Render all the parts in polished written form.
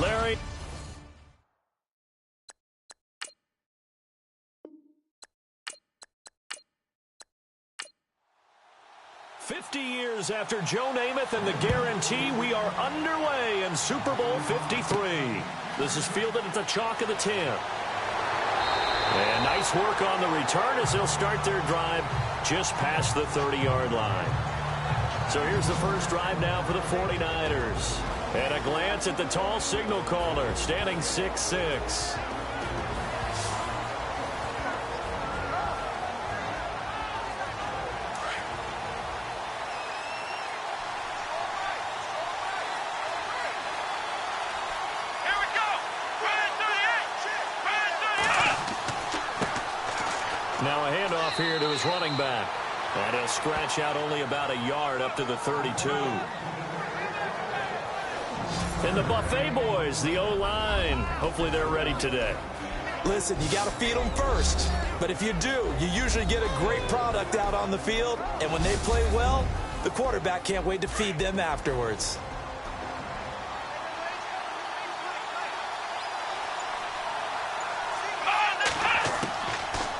Larry. 50 years after Joe Namath and the guarantee, we are underway in Super Bowl 53. This is fielded at the chalk of the 10. And nice work on the return as they'll start their drive just past the 30-yard line. So here's the first drive now for the 49ers. And a glance at the tall signal caller, standing 6'6". Now a handoff here to his running back. And he'll scratch out only about a yard up to the 32. And the Buffet boys, the O-line, hopefully they're ready today. Listen, you got to feed them first. But if you do, you usually get a great product out on the field. And when they play well, the quarterback can't wait to feed them afterwards.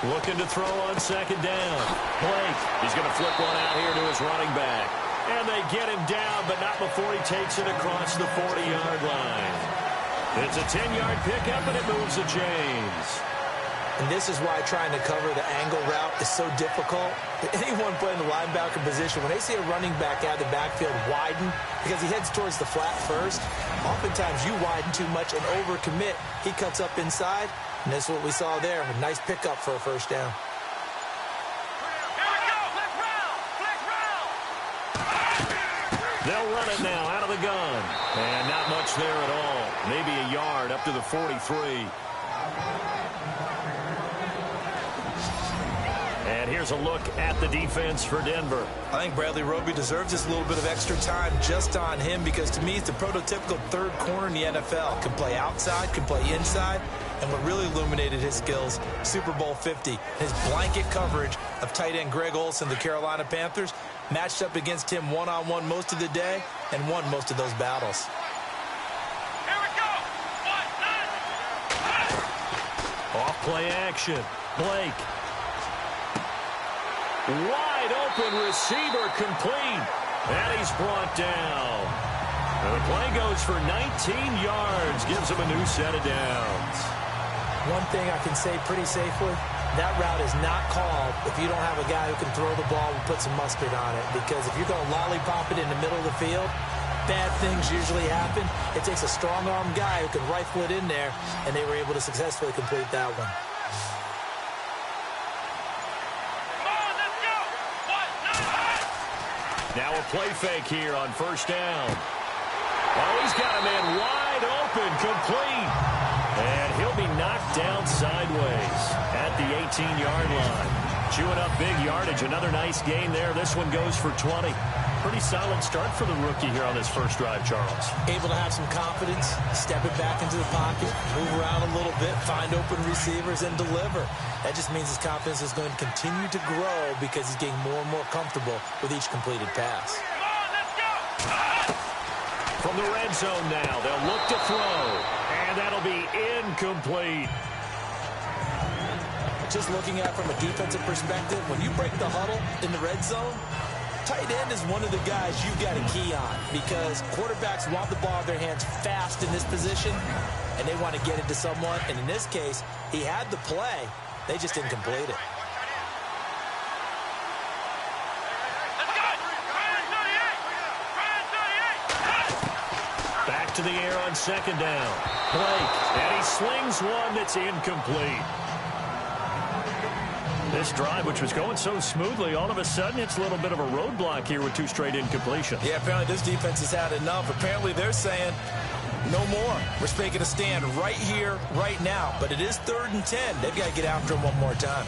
Looking to throw on second down. Blake, he's going to flip one out here to his running back. And they get him down, but not before he takes it across the 40-yard line. It's a 10-yard pickup, and it moves the chains. And this is why trying to cover the angle route is so difficult. Anyone playing the linebacker position, when they see a running back out of the backfield widen, because he heads towards the flat first, oftentimes you widen too much and overcommit. He cuts up inside, and that's what we saw there. A nice pickup for a first down. They'll run it now out of the gun. And not much there at all. Maybe a yard up to the 43. And here's a look at the defense for Denver. I think Bradley Roby deserves this little bit of extra time just on him because to me he's the prototypical third corner in the NFL. Can play outside, can play inside. And what really illuminated his skills, Super Bowl 50, his blanket coverage of tight end Greg Olsen, the Carolina Panthers, matched up against him one-on-one most of the day and won most of those battles. Here we go. Off play action. Blake. Wide open receiver complete. And he's brought down. And the play goes for 19 yards. Gives him a new set of downs. One thing I can say pretty safely, that route is not called if you don't have a guy who can throw the ball and put some mustard on it. Because if you're going to lollipop it in the middle of the field, bad things usually happen. It takes a strong-arm guy who can rifle it in there, and they were able to successfully complete that one. Now a play fake here on first down. Oh, he's got a man wide open, complete. And he'll be knocked down sideways at the 18-yard line. Chewing up big yardage. Another nice gain there. This one goes for 20. Pretty solid start for the rookie here on this first drive, Charles. Able to have some confidence, step it back into the pocket, move around a little bit, find open receivers, and deliver. That just means his confidence is going to continue to grow because he's getting more and more comfortable with each completed pass. From the red zone now, they'll look to throw. And that'll be incomplete. Just looking at it from a defensive perspective, when you break the huddle in the red zone, tight end is one of the guys you've got to key on because quarterbacks want the ball in their hands fast in this position, and they want to get it to someone. And in this case, he had the play. They just didn't complete it. Back to the air on second down. Blake, and he slings one that's incomplete. This drive, which was going so smoothly, all of a sudden it's a little bit of a roadblock here with two straight incompletions. Yeah, apparently this defense has had enough. Apparently they're saying, no more. We're making a stand right here, right now. But it is 3rd and 10. They've got to get after him one more time.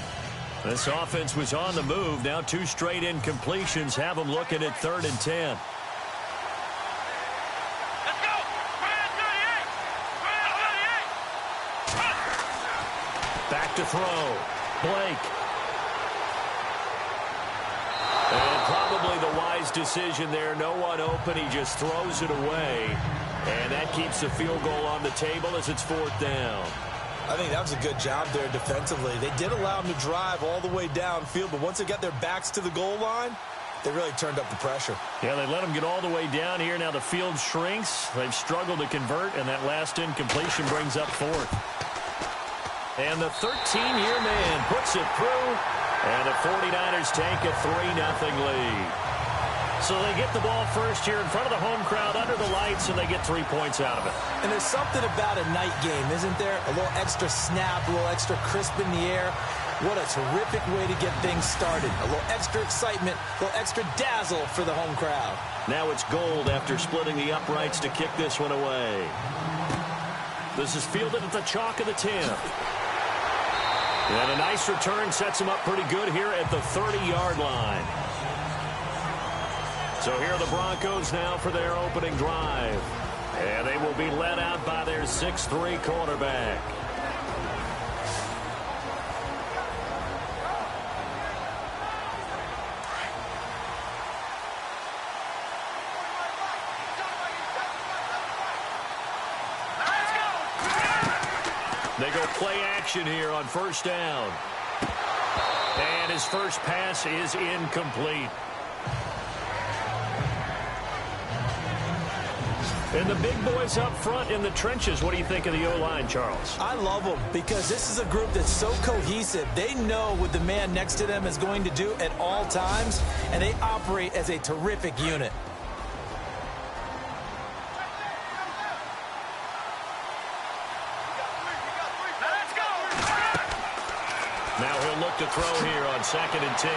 This offense was on the move. Now two straight incompletions have them looking at 3rd and 10. Back to throw. Blake. And Probably the wise decision there. No one open. He just throws it away. And that keeps the field goal on the table as it's 4th down. I think that was a good job there defensively. They did allow them to drive all the way downfield, but once they got their backs to the goal line, they really turned up the pressure. Yeah, they let them get all the way down here. Now the field shrinks. They've struggled to convert, and that last incompletion brings up 4th. And the 13-year man puts it through, and the 49ers take a 3-0 lead. So they get the ball first here in front of the home crowd under the lights, and they get 3 points out of it. And there's something about a night game, isn't there? A little extra snap, a little extra crisp in the air. What a terrific way to get things started. A little extra excitement, a little extra dazzle for the home crowd. Now it's Gold after splitting the uprights to kick this one away. This is fielded at the chalk of the 10. And a nice return sets him up pretty good here at the 30-yard line. So here are the Broncos now for their opening drive. And they will be led out by their 6'3" quarterback. They go play action here on 1st down. And his first pass is incomplete. And the big boys up front in the trenches. What do you think of the O-line, Charles? I love them because this is a group that's so cohesive. They know what the man next to them is going to do at all times, and they operate as a terrific unit. Now he'll look to throw here on 2nd and 10.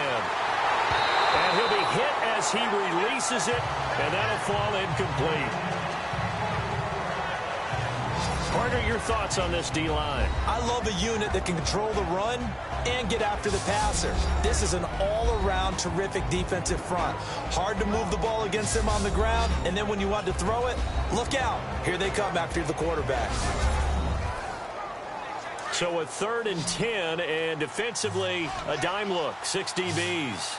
And he'll be hit as he releases it, and that'll fall incomplete. Carter, your thoughts on this D-line? I love a unit that can control the run and get after the passer. This is an all-around terrific defensive front. Hard to move the ball against them on the ground, and then when you want to throw it, look out. Here they come after the quarterback. So a 3rd and 10, and defensively, a dime look, 6 DBs.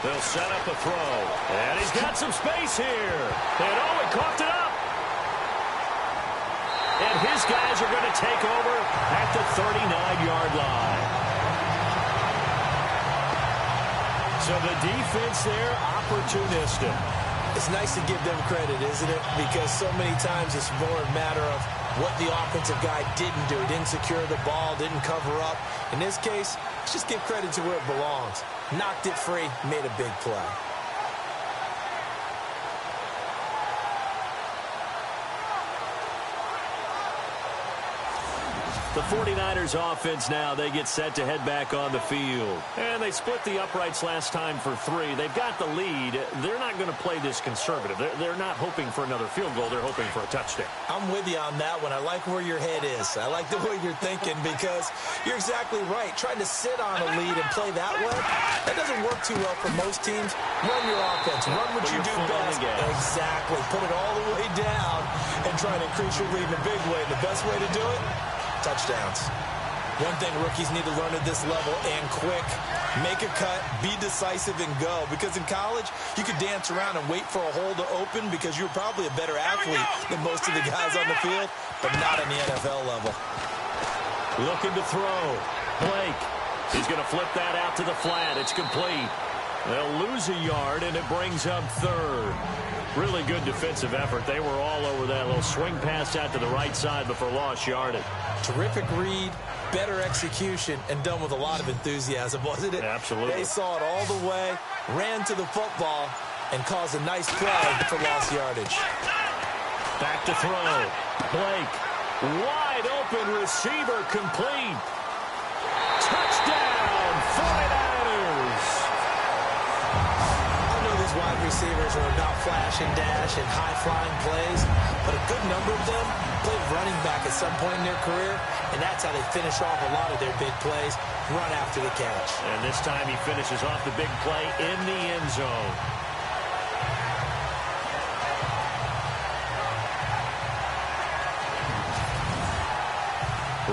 They'll set up a throw. And he's got some space here. And oh, he coughed it up. And his guys are going to take over at the 39-yard line. So the defense there, opportunistic. It's nice to give them credit, isn't it? Because so many times it's more a matter of what the offensive guy didn't do. He didn't secure the ball, didn't cover up. In this case, let's just give credit to where it belongs. Knocked it free, made a big play. The 49ers offense now, they get set to head back on the field. And they split the uprights last time for 3. They've got the lead. They're not going to play this conservative. They're not hoping for another field goal. They're hoping for a touchdown. I'm with you on that one. I like where your head is. I like the way you're thinking because you're exactly right. Trying to sit on a lead and play that way, that doesn't work too well for most teams. Run your offense. Run what you do best. Exactly. Put it all the way down and try to increase your lead in a big way. The best way to do it? Touchdowns. One thing rookies need to learn at this level and quick. Make a cut, be decisive, and go. Because in college, you could dance around and wait for a hole to open because you're probably a better athlete than most of the guys on the field, but not on the NFL level. Looking to throw. Blake. He's going to flip that out to the flat. It's complete. They'll lose a yard, and it brings up 3rd. Really good defensive effort. They were all over that little swing pass out to the right side before lost yardage. Terrific read, better execution, and done with a lot of enthusiasm, wasn't it? Absolutely. They saw it all the way, ran to the football, and caused a nice play for lost yardage. Back to throw. Blake. Wide open receiver complete. Touchdown, 49ers. Wide receivers are about flash and dash and high-flying plays, but a good number of them played running back at some point in their career, and that's how they finish off a lot of their big plays, run after the catch. And this time he finishes off the big play in the end zone.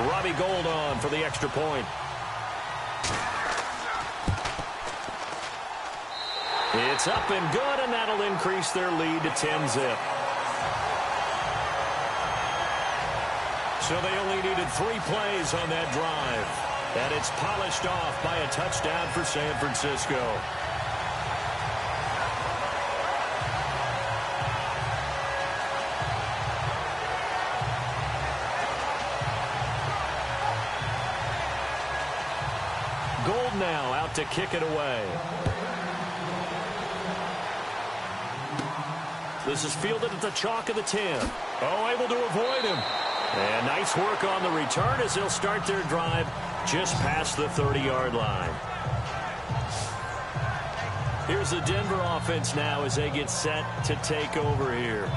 Robbie Gould on for the extra point. It's up and good, and that'll increase their lead to 10-zip. So they only needed 3 plays on that drive. And it's polished off by a touchdown for San Francisco. Gould now out to kick it away. This is fielded at the chalk of the 10. Oh, able to avoid him. And nice work on the return as they'll start their drive just past the 30-yard line. Here's the Denver offense now as they get set to take over here.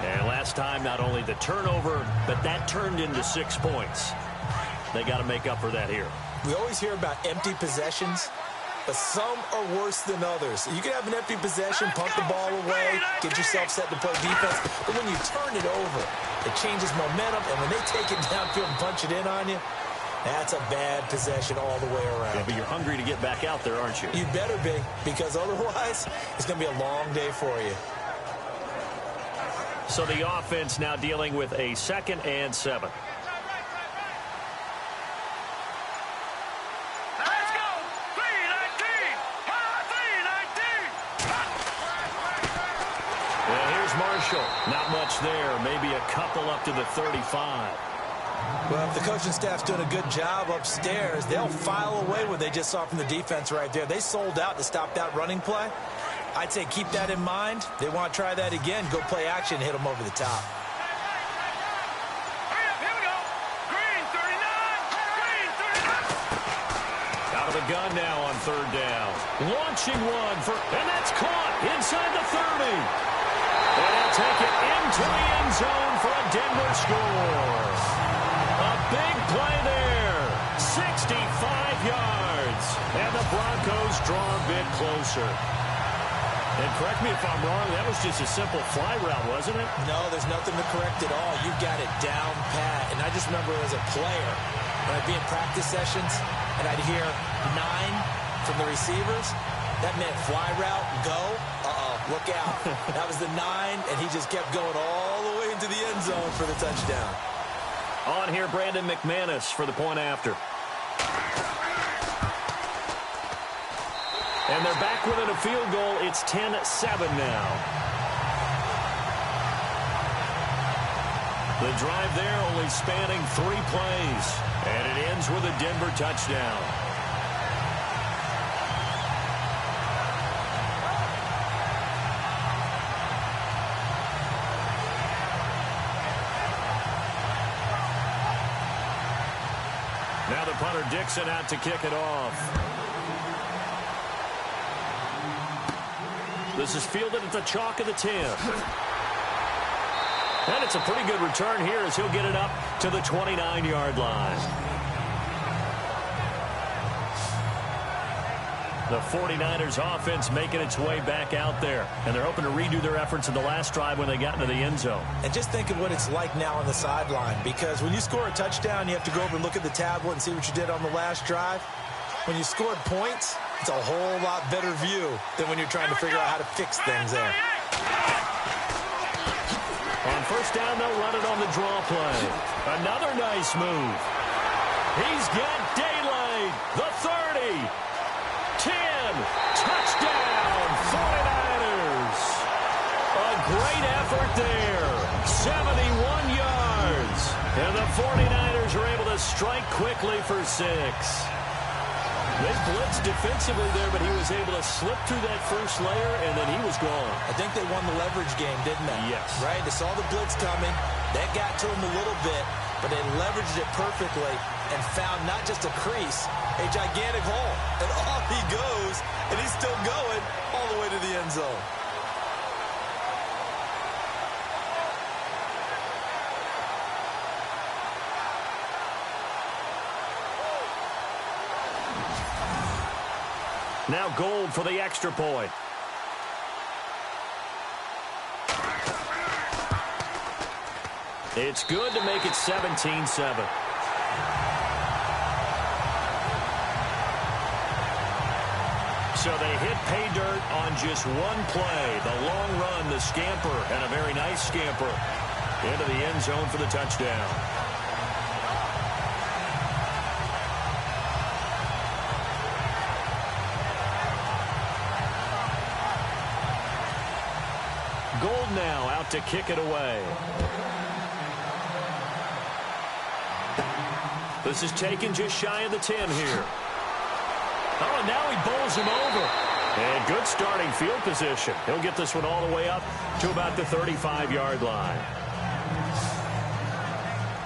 And last time, not only the turnover, but that turned into 6 points. They got to make up for that here. We always hear about empty possessions, but some are worse than others. You can have an empty possession, punt the ball away, get yourself set to play defense, but when you turn it over, it changes momentum, and when they take it downfield and punch it in on you, that's a bad possession all the way around. Yeah, but you're hungry to get back out there, aren't you? You better be, because otherwise, it's going to be a long day for you. So the offense now dealing with a 2nd and 7. Not much there. Maybe a couple up to the 35. Well, if the coaching staff's doing a good job upstairs, they'll file away what they just saw from the defense right there. They sold out to stop that running play. I'd say keep that in mind. They want to try that again. Go play action, hit them over the top. Here we go. Green 39. Out of the gun now on 3rd down. Launching one and that's caught inside the 30. And he'll take it into the end zone for a Denver score. A big play there. 65 yards. And the Broncos draw a bit closer. And correct me if I'm wrong, that was just a simple fly route, wasn't it? No, there's nothing to correct at all. You got it down pat. And I just remember as a player, when I'd be in practice sessions, and I'd hear 9 from the receivers, that meant fly route, go. Look out. That was the 9, and he just kept going all the way into the end zone for the touchdown. On here, Brandon McManus for the point after. And they're back within a field goal. It's 10-7 now. The drive there only spanning 3 plays. And it ends with a Denver touchdown. Now the punter Dixon out to kick it off. This is fielded at the chalk of the 10. And it's a pretty good return here as he'll get it up to the 29-yard line. The 49ers offense making its way back out there. And they're hoping to redo their efforts in the last drive when they got into the end zone. And just think of what it's like now on the sideline. Because when you score a touchdown, you have to go over and look at the tablet and see what you did on the last drive. When you scored points, it's a whole lot better view than when you're trying to figure out how to fix things there. On 1st down, they'll run it on the draw play. Another nice move. He's got daylight. The 30. 10. Touchdown, 49ers. A great effort there. 71 yards. And the 49ers are able to strike quickly for 6. They blitzed defensively there, but he was able to slip through that first layer, and then he was gone. I think they won the leverage game, didn't they? Yes. Right? They saw the blitz coming. That got to them a little bit, but they leveraged it perfectly and found not just a crease, a gigantic hole. And off he goes, and he's still going all the way to the end zone. Now Gould for the extra point. It's good to make it 17-7. So they hit pay dirt on just one play. The long run, the scamper, and a very nice scamper into the end zone for the touchdown. Gold now out to kick it away. This is taken just shy of the 10 here. Oh, and now he bowls him over. And good starting field position. He'll get this one all the way up to about the 35-yard line.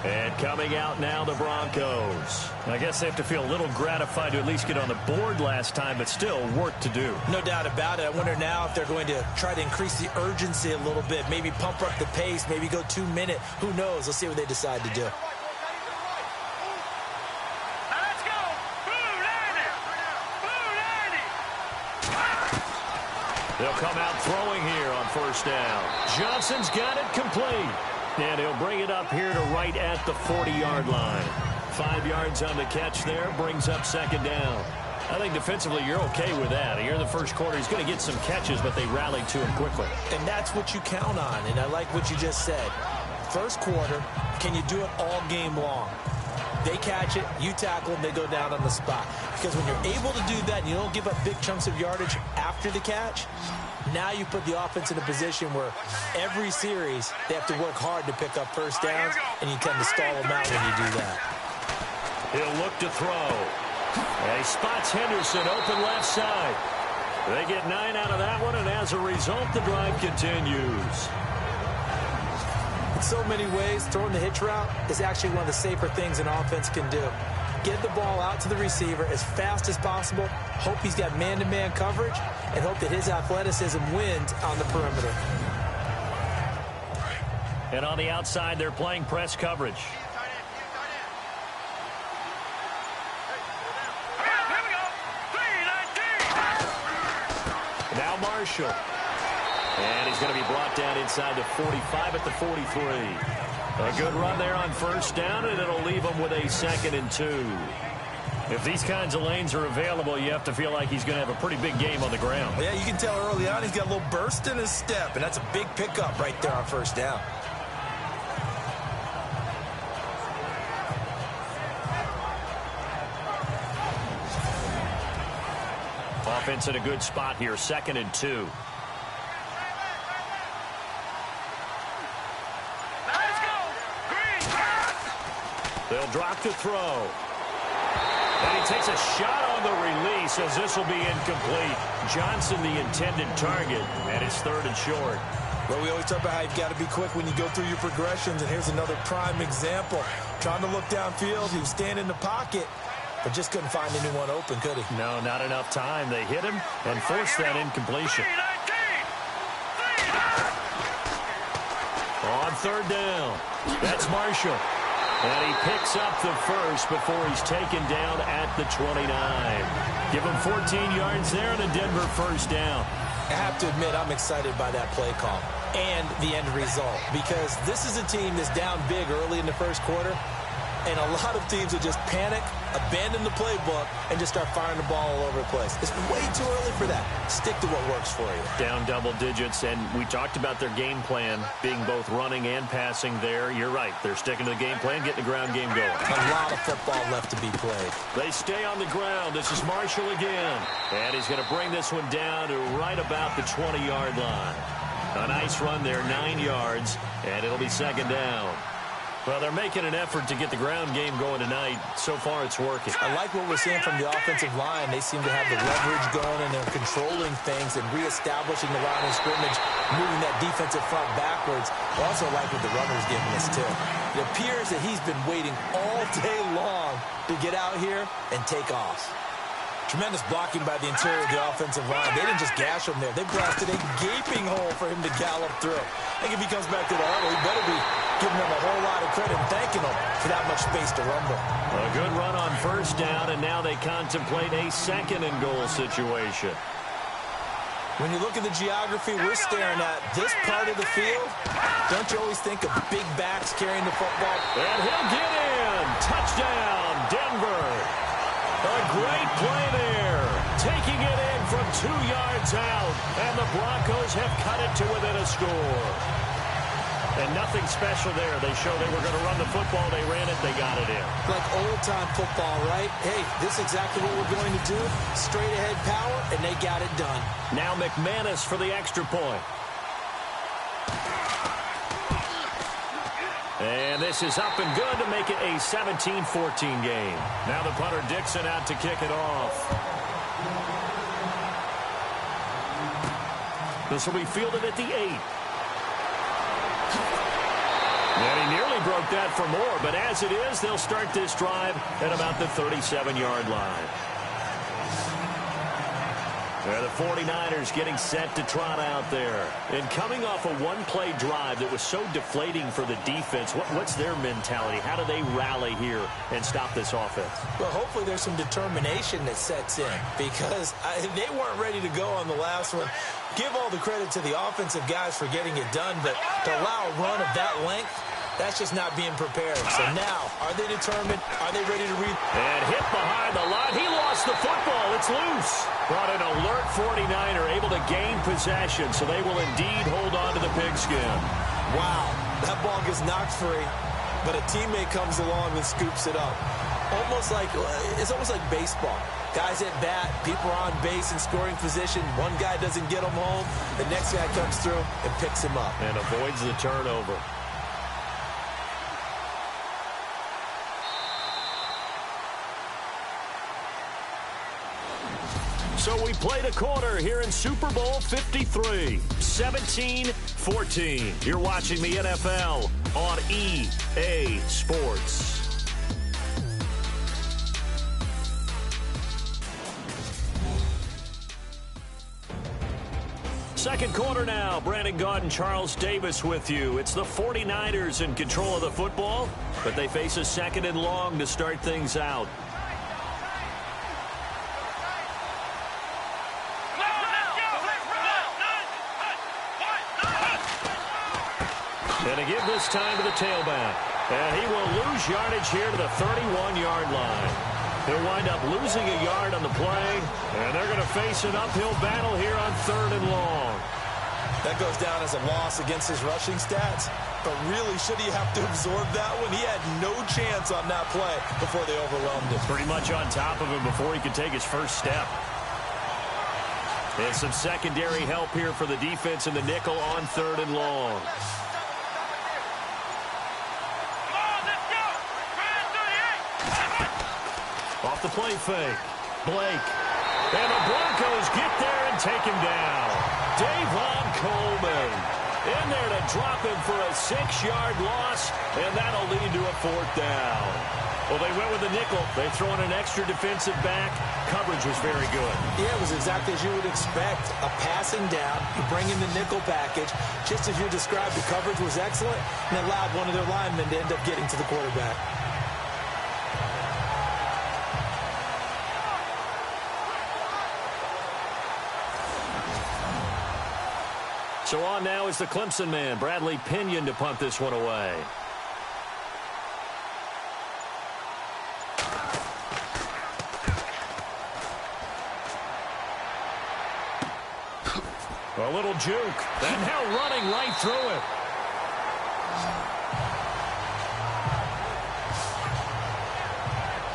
And coming out now, the Broncos. I guess they have to feel a little gratified to at least get on the board last time, but still work to do. No doubt about it. I wonder now if they're going to try to increase the urgency a little bit, maybe pump up the pace, maybe go 2-minute. Who knows? Let's see what they decide to do. They'll come out throwing here on first down. Johnson's got it complete. And he'll bring it up here to right at the 40-yard line. 5 yards on the catch there, brings up second down. I think defensively you're okay with that. Here in the first quarter, he's going to get some catches, but they rallied to him quickly. And that's what you count on, and I like what you just said. First quarter, can you do it all game long? They catch it, you tackle them, they go down on the spot. Because when you're able to do that and you don't give up big chunks of yardage after the catch, now you put the offense in a position where every series they have to work hard to pick up first downs, and you tend to stall them out when you do that. He'll look to throw. And he spots Henderson open left side. They get 9 out of that one, and as a result, the drive continues. In so many ways, throwing the hitch route is actually one of the safer things an offense can do. Get the ball out to the receiver as fast as possible, hope he's got man-to-man coverage, and hope that his athleticism wins on the perimeter. And on the outside, they're playing press coverage. Now Marshall. And he's going to be brought down inside the 45 at the 43. A good run there on first down, and it'll leave him with a 2nd and 2. If these kinds of lanes are available, you have to feel like he's going to have a pretty big game on the ground. Yeah, you can tell early on he's got a little burst in his step, and that's a big pickup right there on first down. Offense in a good spot here, 2nd and 2. They'll drop to throw. And he takes a shot on the release as this will be incomplete. Johnson the intended target, and it's 3rd and short. Well, we always talk about how you've got to be quick when you go through your progressions, and here's another prime example. Trying to look downfield, he was standing in the pocket, but just couldn't find anyone open, could he? No, not enough time. They hit him and forced that incompletion. On 3rd down, that's Marshall. And he picks up the first before he's taken down at the 29. Give him 14 yards there and a Denver first down. I have to admit, I'm excited by that play call and the end result, because this is a team that's down big early in the first quarter, and a lot of teams will just panic, abandon the playbook, and just start firing the ball all over the place. It's way too early for that. Stick to what works for you. Down double digits, and we talked about their game plan being both running and passing there. You're right. They're sticking to the game plan, getting the ground game going. A lot of football left to be played. They stay on the ground. This is Marshall again. And he's going to bring this one down to right about the 20-yard line. A nice run there, 9 yards, and it'll be 2nd down. Well, they're making an effort to get the ground game going tonight. So far, it's working. I like what we're seeing from the offensive line. They seem to have the leverage going, and they're controlling things and reestablishing the line of scrimmage, moving that defensive front backwards. I also like what the runner's giving us, too. It appears that he's been waiting all day long to get out here and take off. Tremendous blocking by the interior of the offensive line. They didn't just gash him there. They blasted a gaping hole for him to gallop through. I think if he comes back to the huddle, he better be giving them a whole lot of credit and thanking them for that much space to rumble. A good run on first down, and now they contemplate a 2nd and goal situation. When you look at the geography we're staring at, this part of the field, don't you always think of big backs carrying the football? And he'll get in. Touchdown, Denver. A great play there. Taking it in from 2 yards out, and the Broncos have cut it to within a score. And nothing special there. They showed they were going to run the football. They ran it. They got it in. Like old-time football, right? Hey, this is exactly what we're going to do. Straight-ahead power, and they got it done. Now McManus for the extra point. And this is up and good to make it a 17-14 game. Now the punter Dixon out to kick it off. This will be fielded at the 8. And he nearly broke that for more, but as it is, they'll start this drive at about the 37-yard line. They're the 49ers getting set to trot out there. And coming off a one-play drive that was so deflating for the defense, what's their mentality? How do they rally here and stop this offense? Well, hopefully there's some determination that sets in because they weren't ready to go on the last one. Give all the credit to the offensive guys for getting it done, but to allow a run of that length, that's just not being prepared. So now, are they determined? Are they ready to read? And hit behind the line. He lost the football. It's loose. Brought an alert 49er, able to gain possession, so they will indeed hold on to the pigskin. Wow, that ball gets knocked free, but a teammate comes along and scoops it up. It's almost like baseball. Guys at bat, people are on base in scoring position. One guy doesn't get him home. The next guy comes through and picks him up. And avoids the turnover. So we played a quarter here in Super Bowl 53, 17-14. You're watching the NFL on EA Sports. Second quarter now. Brandon Gaudin and Charles Davis with you. It's the 49ers in control of the football, but they face a second and long to start things out. And to give this time to the tailback. And he will lose yardage here to the 31-yard line. He'll wind up losing a yard on the play, and they're going to face an uphill battle here on 3rd and long. That goes down as a loss against his rushing stats, but really, should he have to absorb that one? He had no chance on that play before they overwhelmed him. Pretty much on top of him before he could take his first step. And some secondary help here for the defense in the nickel on 3rd and long. Off the play fake. Blake. And the Broncos get there and take him down. Davon Coleman in there to drop him for a 6-yard loss, and that'll lead to a 4th down. Well, they went with the nickel. They throw in an extra defensive back. Coverage was very good. Yeah, it was exactly as you would expect. A passing down. You bring in the nickel package. Just as you described, the coverage was excellent and allowed one of their linemen to end up getting to the quarterback. So on now is the Clemson man, Bradley Pinion, to punt this one away. A little juke. And now running right through it.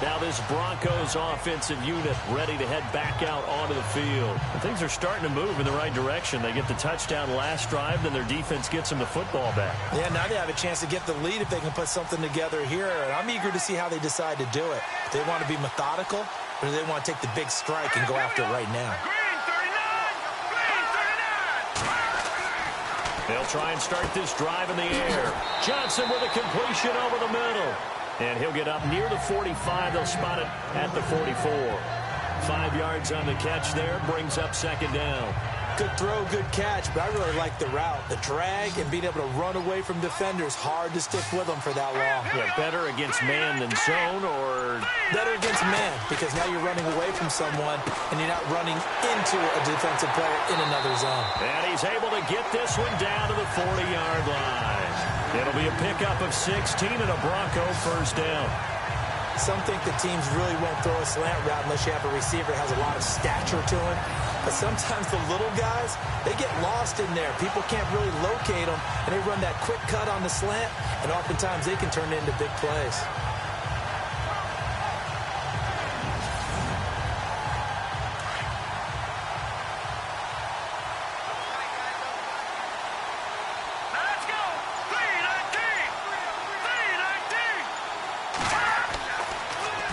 Now this Broncos offensive unit ready to head back out onto the field. And things are starting to move in the right direction. They get the touchdown last drive, then their defense gets them the football back. Yeah, now they have a chance to get the lead if they can put something together here. And I'm eager to see how they decide to do it. Do they want to be methodical, or do they want to take the big strike and go after it right now? They'll try and start this drive in the air. Johnson with a completion over the middle. And he'll get up near the 45. They'll spot it at the 44. 5 yards on the catch there. Brings up 2nd down. Good throw, good catch, but I really like the route. The drag and being able to run away from defenders. Hard to stick with them for that long. Yeah, better against man than zone, or? Better against man, because now you're running away from someone and you're not running into a defensive player in another zone. And he's able to get this one down to the 40-yard line. It'll be a pickup of 16 and a Bronco 1st down. Some think the teams really won't throw a slant route unless you have a receiver that has a lot of stature to him. But sometimes the little guys, they get lost in there. People can't really locate them, and they run that quick cut on the slant, and oftentimes they can turn it into big plays.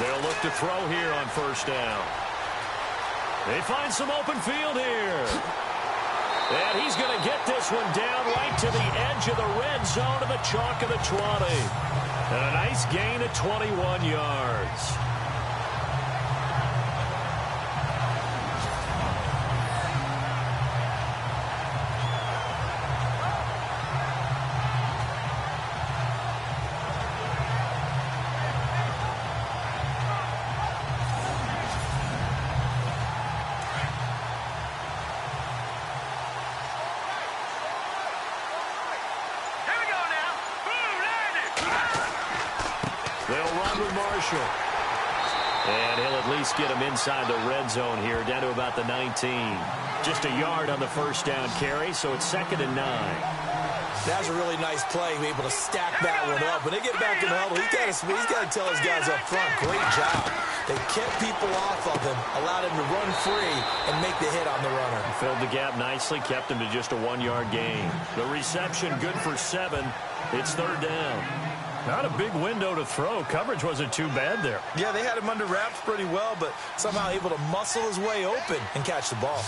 They'll look to throw here on first down. They find some open field here. And he's going to get this one down right to the edge of the red zone of the chalk of the 20. And a nice gain of 21 yards. And he'll at least get him inside the red zone here, down to about the 19. Just a yard on the first down carry, so it's 2nd and 9. That's a really nice play, able to stack that one up. When they get back in the huddle, he's got to tell his guys up front, great job. They kept people off of him, allowed him to run free and make the hit on the runner. Filled the gap nicely, kept him to just a 1-yard gain. The reception good for 7. It's 3rd down. Not a big window to throw. Coverage wasn't too bad there. Yeah, they had him under wraps pretty well, but somehow able to muscle his way open and catch the ball.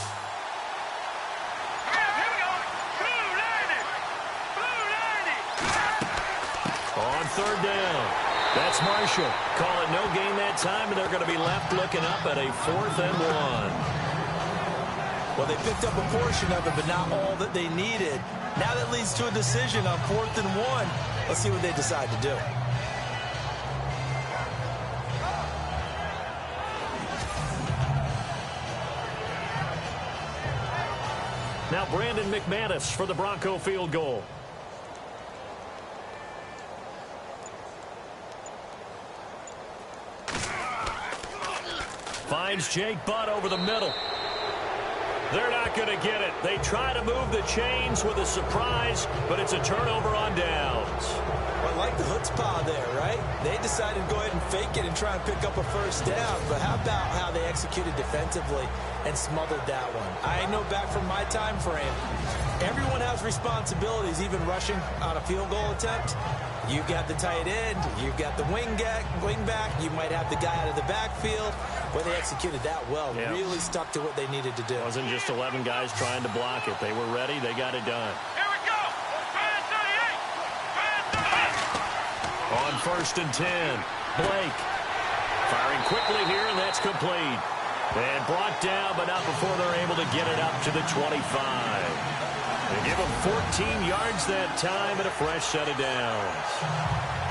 On 3rd down, that's Marshall. Call it no gain that time, and they're going to be left looking up at a 4th and 1. Well, they picked up a portion of it, but not all that they needed. Now that leads to a decision on 4th and 1. Let's see what they decide to do. Now Brandon McManus for the Bronco field goal. Finds Jake Butt over the middle. They're not going to get it. They try to move the chains with a surprise, but it's a turnover on downs. Well, I like the chutzpah there, right? They decided to go ahead and fake it and try and pick up a first down. But how about how they executed defensively and smothered that one? I know back from my time frame, everyone has responsibilities, even rushing on a field goal attempt. You've got the tight end, you've got the wing back, you might have the guy out of the backfield. Well, they executed that well, really stuck to what they needed to do. It wasn't just 11 guys trying to block it. They were ready, they got it done. Here we go! Fan 38! On 1st and 10, Blake firing quickly here, and that's complete. And brought down, but not before they're able to get it up to the 25. They give him 14 yards that time and a fresh set of downs.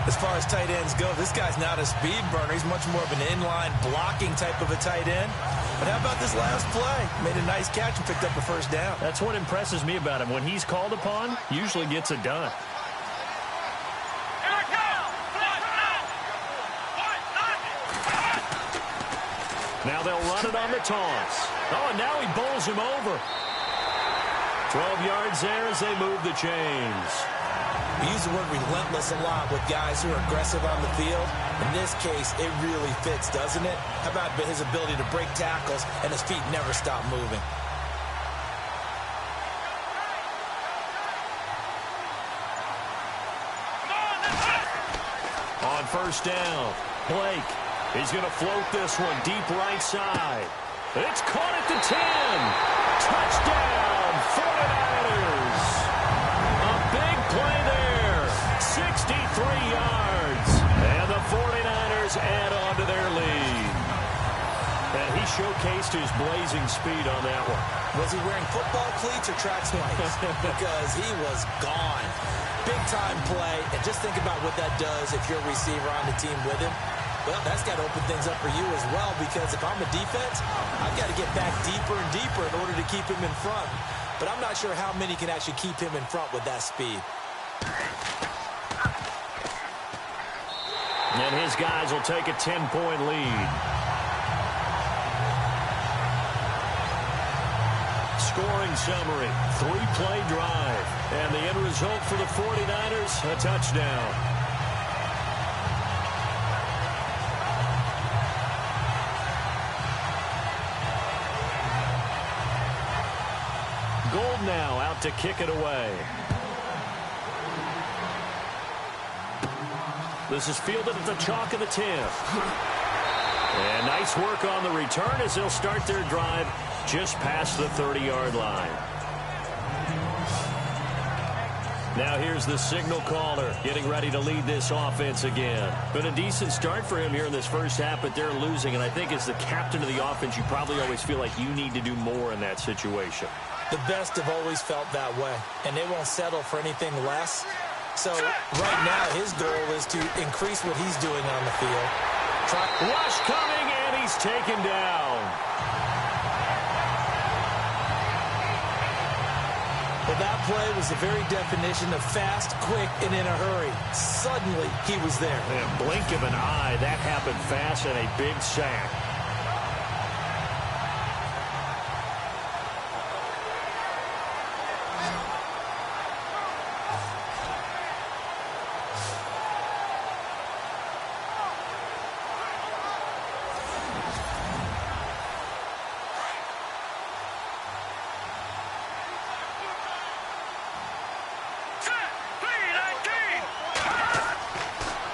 As far as tight ends go, this guy's not a speed burner. He's much more of an inline blocking type of a tight end. But how about this last play? Made a nice catch and picked up a first down. That's what impresses me about him. When he's called upon, usually gets it done. Now they'll run it on the toss. Oh, and now he bowls him over. 12 yards there as they move the chains. We use the word relentless a lot with guys who are aggressive on the field. In this case, it really fits, doesn't it? How about his ability to break tackles and his feet never stop moving? On 1st down, Blake. He's going to float this one deep right side. It's caught at the 10. Touchdown, 49ers. A big play there. 63 yards. And the 49ers add on to their lead. And he showcased his blazing speed on that one. Was he wearing football cleats or track swipes? Because he was gone. Big time play. And just think about what that does if you're a receiver on the team with him. Well, that's got to open things up for you as well, because if I'm a defense, I've got to get back deeper and deeper in order to keep him in front. But I'm not sure how many can actually keep him in front with that speed. And his guys will take a 10-point lead. Scoring summary, 3-play drive. And the end result for the 49ers, a touchdown. Gold now out to kick it away. This is fielded at the chalk of the 10. And nice work on the return as they'll start their drive just past the 30-yard line. Now here's the signal caller getting ready to lead this offense again. Been a decent start for him here in this first half, but they're losing. And I think as the captain of the offense, you probably always feel like you need to do more in that situation. The best have always felt that way, and they won't settle for anything less. So right now his goal is to increase what he's doing on the field. Rush coming, and he's taken down. Well, that play was the very definition of fast, quick, and in a hurry. Suddenly, he was there. And blink of an eye, that happened fast, and a big sack.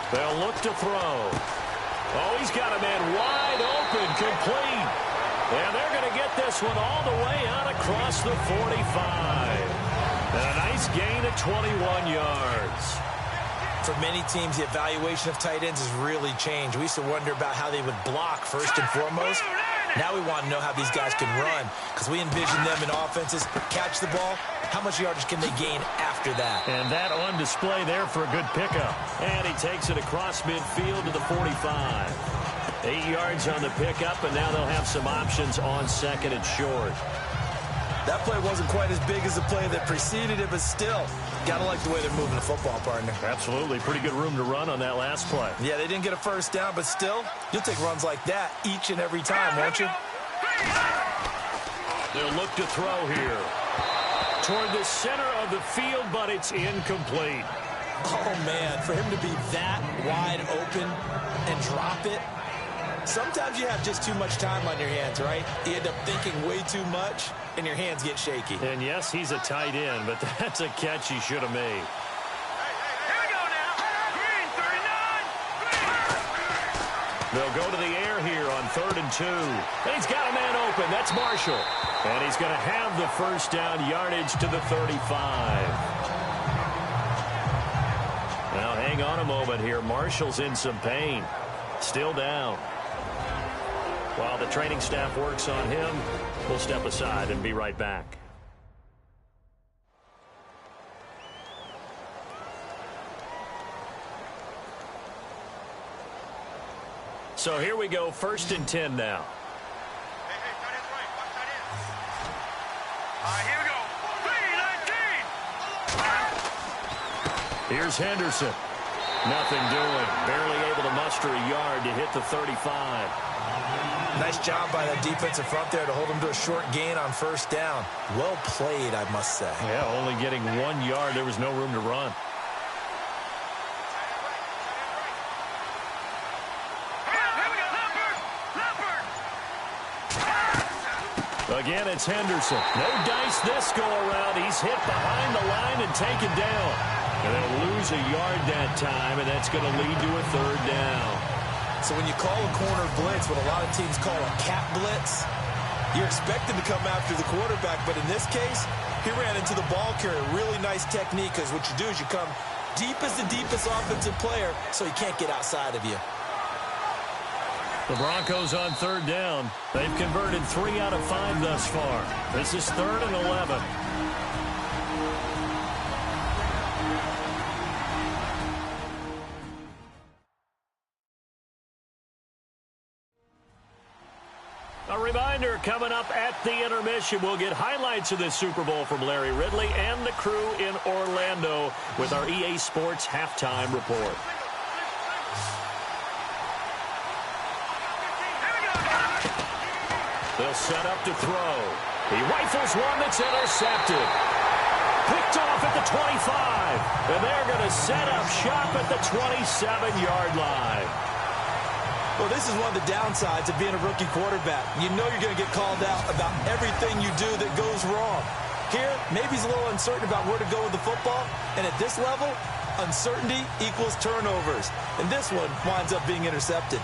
They'll look to throw. Oh, he's got a man wide open, complete. And they're going to get this one all the way out across the 45. And a nice gain of 21 yards. For many teams, the evaluation of tight ends has really changed. We used to wonder about how they would block first and foremost. Now we want to know how these guys can run, because we envision them in offenses catch the ball. How much yardage can they gain after that? And that on display there for a good pickup. And he takes it across midfield to the 45. 8 yards on the pickup, and now they'll have some options on second and short. That play wasn't quite as big as the play that preceded it, but still, got to like the way they're moving the football, partner. Absolutely. Pretty good room to run on that last play. Yeah, they didn't get a first down, but still, you'll take runs like that each and every time, won't you? They'll look to throw here. Toward the center of the field, but it's incomplete. Oh, man, for him to be that wide open and drop it. Sometimes you have just too much time on your hands, right? You end up thinking way too much, and your hands get shaky. And yes, he's a tight end, but that's a catch he should have made. Here we go now. Green, 39. They'll go to the air here on 3rd and 2. And he's got a man open. That's Marshall. And he's going to have the first down, yardage to the 35. Now, hang on a moment here. Marshall's in some pain. Still down. While the training staff works on him, we'll step aside and be right back. So here we go, 1st and 10 now. Hey, tight end's right. Watch tight ends. Here we go. 3, 19. Here's Henderson. Nothing doing. Barely able to muster a yard to hit the 35. Nice job by that defensive front there to hold him to a short gain on first down. Well played, I must say. Yeah, only getting 1 yard. There was no room to run. Again, it's Henderson. No dice this go around. He's hit behind the line and taken down. And they'll lose a yard that time, and that's going to lead to a 3rd down. So when you call a corner blitz, what a lot of teams call a cat blitz, you're expected to come after the quarterback. But in this case, he ran into the ball carrier. Really nice technique, because what you do is you come deep as the deepest offensive player so he can't get outside of you. The Broncos on 3rd down. They've converted 3 out of 5 thus far. This is 3rd and 11. A reminder, coming up at the intermission, we'll get highlights of this Super Bowl from Larry Ridley and the crew in Orlando with our EA Sports Halftime Report. They'll set up to throw. He rifles one that's intercepted. Picked off at the 25. And they're going to set up shop at the 27-yard line. Well, this is one of the downsides of being a rookie quarterback. You know you're going to get called out about everything you do that goes wrong. Here, maybe he's a little uncertain about where to go with the football. And at this level, uncertainty equals turnovers. And this one winds up being intercepted.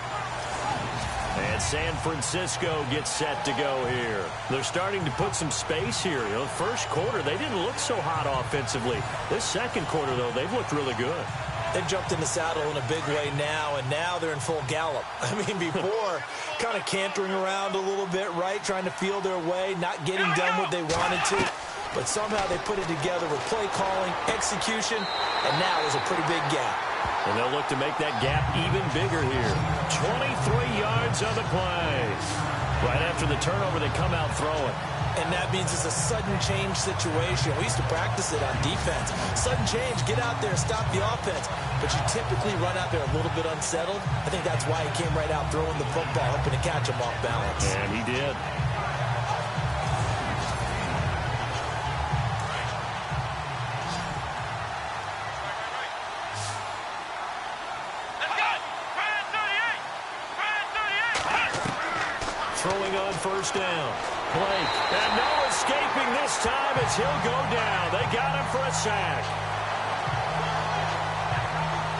And San Francisco gets set to go here. They're starting to put some space here. You know, first quarter, they didn't look so hot offensively. This second quarter, though, they've looked really good. They've jumped in the saddle in a big way now, and now they're in full gallop. I mean, before, kind of cantering around a little bit, right, trying to feel their way, not getting done what they wanted to. But somehow they put it together with play calling, execution, and now there's a pretty big gap. And they'll look to make that gap even bigger here. 23 yards on the play. Right after the turnover, they come out throwing. And that means it's a sudden change situation. We used to practice it on defense. Sudden change, get out there, stop the offense. But you typically run out there a little bit unsettled. I think that's why he came right out throwing the football, hoping to catch him off balance. And he did. Throwing on first down. Blake. And no escaping this time as he'll go down. They got him for a sack.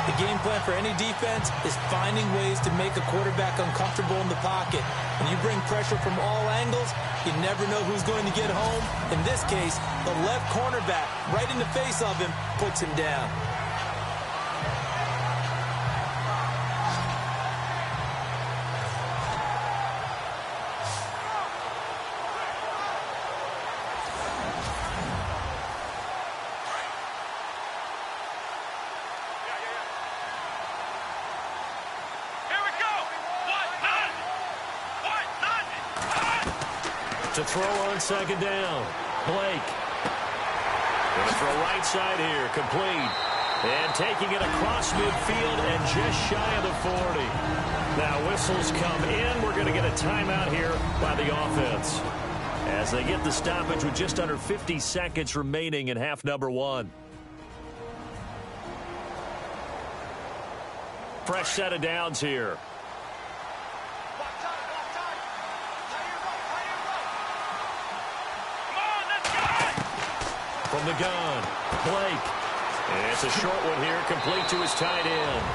The game plan for any defense is finding ways to make a quarterback uncomfortable in the pocket. When you bring pressure from all angles, you never know who's going to get home. In this case, the left cornerback, right in the face of him, puts him down. To throw on second down. Blake. Going to throw right side here. Complete. And taking it across midfield and just shy of the 40. Now whistles come in. We're going to get a timeout here by the offense. As they get the stoppage with just under 50 seconds remaining in half number one. Fresh set of downs here. From the gun, Blake. And it's a short one here, complete to his tight end.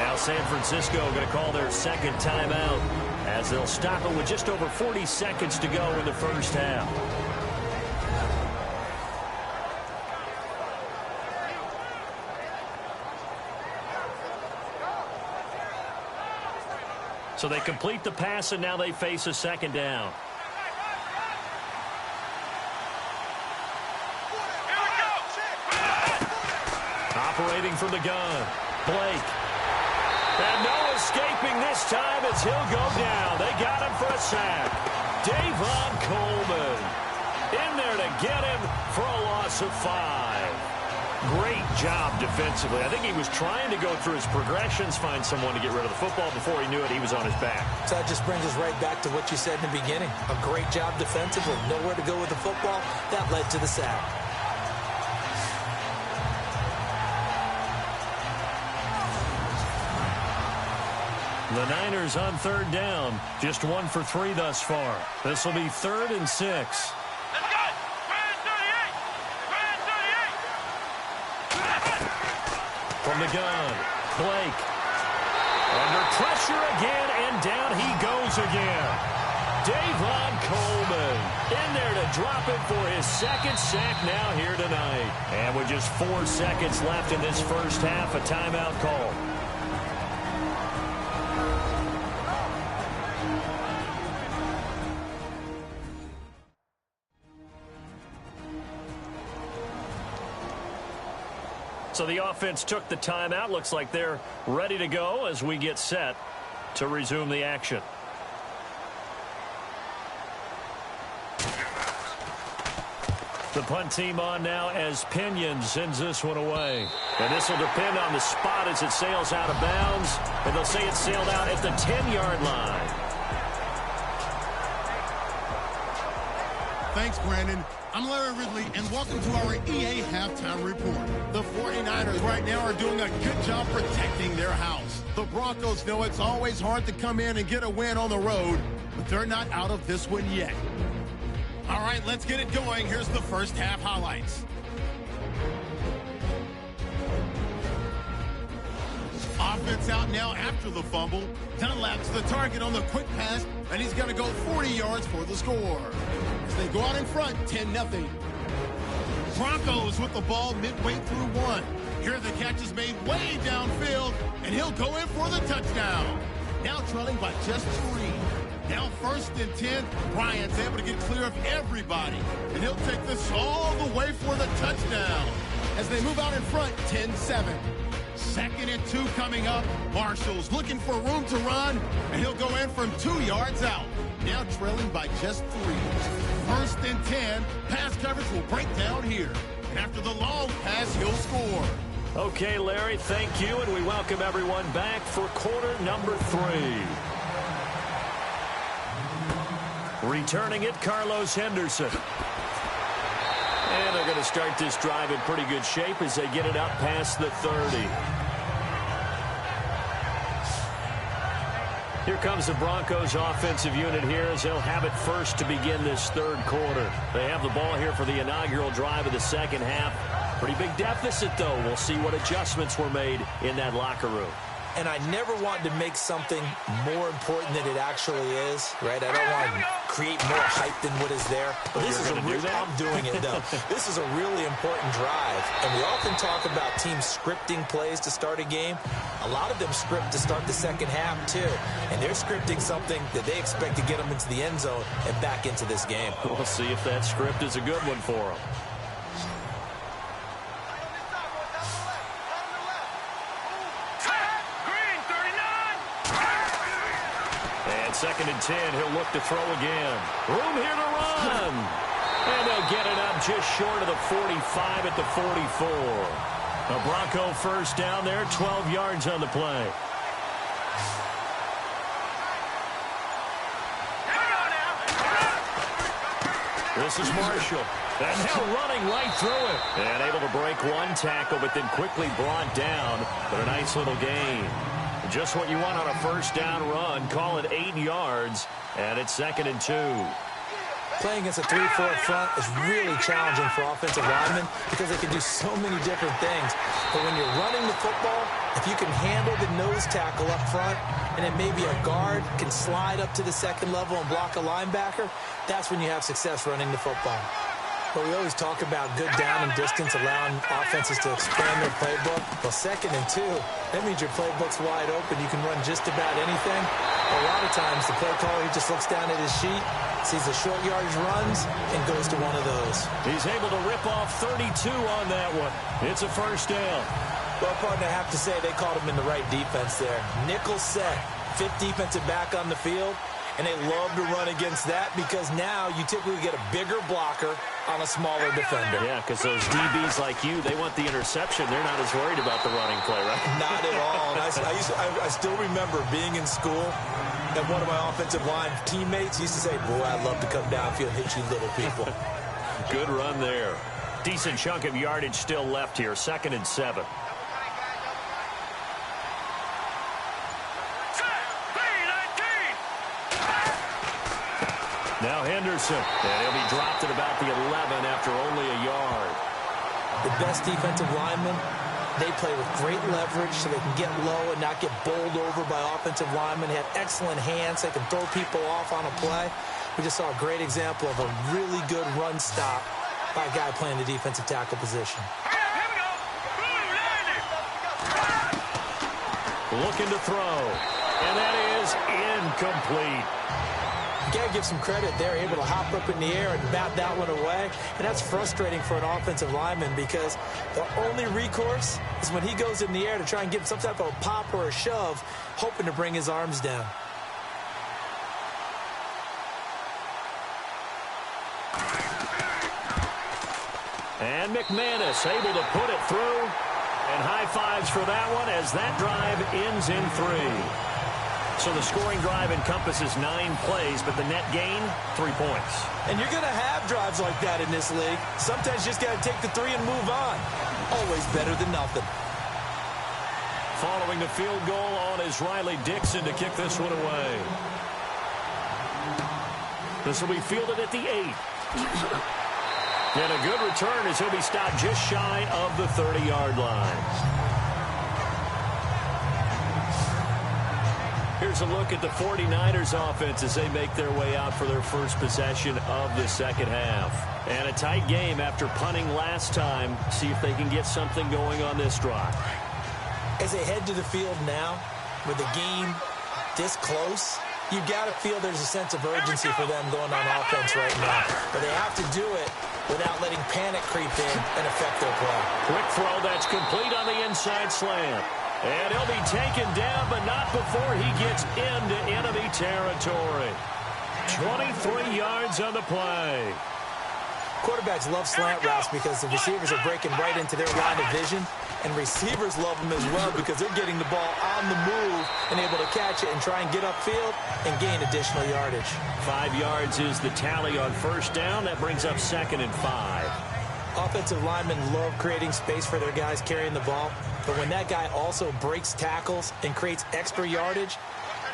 Now San Francisco going to call their second timeout as they'll stop it with just over 40 seconds to go in the first half. So they complete the pass, and now they face a second down. Operating from the gun, Blake. And no escaping this time as he'll go down. They got him for a sack. Davon Coleman in there to get him for a loss of 5. Great job defensively. I think he was trying to go through his progressions, find someone to get rid of the football. Before he knew it, he was on his back. So that just brings us right back to what you said in the beginning. A great job defensively. Nowhere to go with the football. That led to the sack. The Niners on third down. Just 1 for 3 thus far. This will be 3rd and 6. Let's go! Brand 38! Brand 38! From the gun, Blake. Under pressure again, and down he goes again. Davon Coleman in there to drop it for his second sack now here tonight. And with just 4 seconds left in this first half, a timeout call. So the offense took the timeout. Looks like they're ready to go as we get set to resume the action. The punt team on now as Pinion sends this one away. And this will depend on the spot as it sails out of bounds. And they'll say it sailed out at the 10-yard line. Thanks, Brandon. I'm Larry Ridley, and welcome to our EA Halftime Report. The 49ers right now are doing a good job protecting their house. The Broncos know it's always hard to come in and get a win on the road, but they're not out of this one yet. All right, let's get it going. Here's the first half highlights. Offense out now after the fumble. Dunlap's the target on the quick pass, and he's going to go 40 yards for the score. As they go out in front, 10-0. Broncos with the ball midway through one. Here the catch is made way downfield, and he'll go in for the touchdown. Now trailing by just 3. Now 1st and 10. Bryant's able to get clear of everybody, and he'll take this all the way for the touchdown. As they move out in front, 10-7. 2nd and 2 coming up. Marshall's looking for room to run, and he'll go in from 2 yards out. Now trailing by just 3. 1st and 10. Pass coverage will break down here. And after the long pass, he'll score. Okay, Larry, thank you, and we welcome everyone back for quarter number 3. Returning it, Carlos Henderson. And they're going to start this drive in pretty good shape as they get it up past the 30. Here comes the Broncos offensive unit here as they'll have it first to begin this 3rd quarter. They have the ball here for the inaugural drive of the 2nd half. Pretty big deficit, though. We'll see what adjustments were made in that locker room. And I never wanted to make something more important than it actually is, right? I don't want to create more hype than what is there. But this is I'm doing it, though. This is a really important drive. And we often talk about teams scripting plays to start a game. A lot of them script to start the 2nd half, too. And they're scripting something that they expect to get them into the end zone and back into this game. We'll see if that script is a good one for them. And 2nd and 10, he'll look to throw again. Room here to run. And they'll get it up just short of the 45 at the 44. A Bronco first down there, 12 yards on the play. This is Marshall. And now running right through it. And able to break one tackle, but then quickly brought down. But a nice little gain. Just what you want on a first down run. Call it 8 yards. And it's 2nd and 2. Playing against a 3-4 front is really challenging for offensive linemen because they can do so many different things. But when you're running the football, if you can handle the nose tackle up front, and then maybe a guard can slide up to the 2nd level and block a linebacker, that's when you have success running the football. But we always talk about good down and distance, allowing offenses to expand their playbook. Well, 2nd and 2, that means your playbook's wide open. You can run just about anything. A lot of times, the play caller, he just looks down at his sheet, sees the short yardage runs, and goes to one of those. He's able to rip off 32 on that one. It's a first down. Well, partner, I have to say they called him in the right defense there. Nickel set, 5th defensive back on the field. And they love to run against that because now you typically get a bigger blocker on a smaller defender. Yeah, because those DBs like you, they want the interception. They're not as worried about the running play, right? Not at all. And I still remember being in school, and one of my offensive line teammates used to say, boy, I'd love to come downfield and hit you little people. Good run there. Decent chunk of yardage still left here. 2nd and 7. Now Henderson, and he'll be dropped at about the 11 after only a yard. The best defensive linemen, they play with great leverage so they can get low and not get bowled over by offensive linemen. They have excellent hands. They can throw people off on a play. We just saw a great example of a really good run stop by a guy playing the defensive tackle position. Looking to throw, and that is incomplete. You got to give some credit. They're able to hop up in the air and bat that one away. And that's frustrating for an offensive lineman because the only recourse is when he goes in the air to try and give some type of a pop or a shove, hoping to bring his arms down. And McManus able to put it through. And high fives for that one as that drive ends in 3. So the scoring drive encompasses 9 plays, but the net gain, 3 points. And you're going to have drives like that in this league. Sometimes you just got to take the 3 and move on. Always better than nothing. Following the field goal on is Riley Dixon to kick this one away. This will be fielded at the 8. And a good return as he'll be stopped just shy of the 30-yard line. Here's a look at the 49ers offense as they make their way out for their first possession of the second half. And a tight game after punting last time. See if they can get something going on this drive. As they head to the field now, with the game this close, you've got to feel there's a sense of urgency for them going on offense right now. But they have to do it without letting panic creep in and affect their play. Quick throw that's complete on the inside slant. And he'll be taken down, but not before he gets into enemy territory. 23 yards on the play. Quarterbacks love slant routes because the receivers are breaking right into their line of vision, and receivers love them as well because they're getting the ball on the move and able to catch it and try and get upfield and gain additional yardage. 5 yards is the tally on first down. That brings up 2nd and 5. Offensive linemen love creating space for their guys carrying the ball, but when that guy also breaks tackles and creates extra yardage,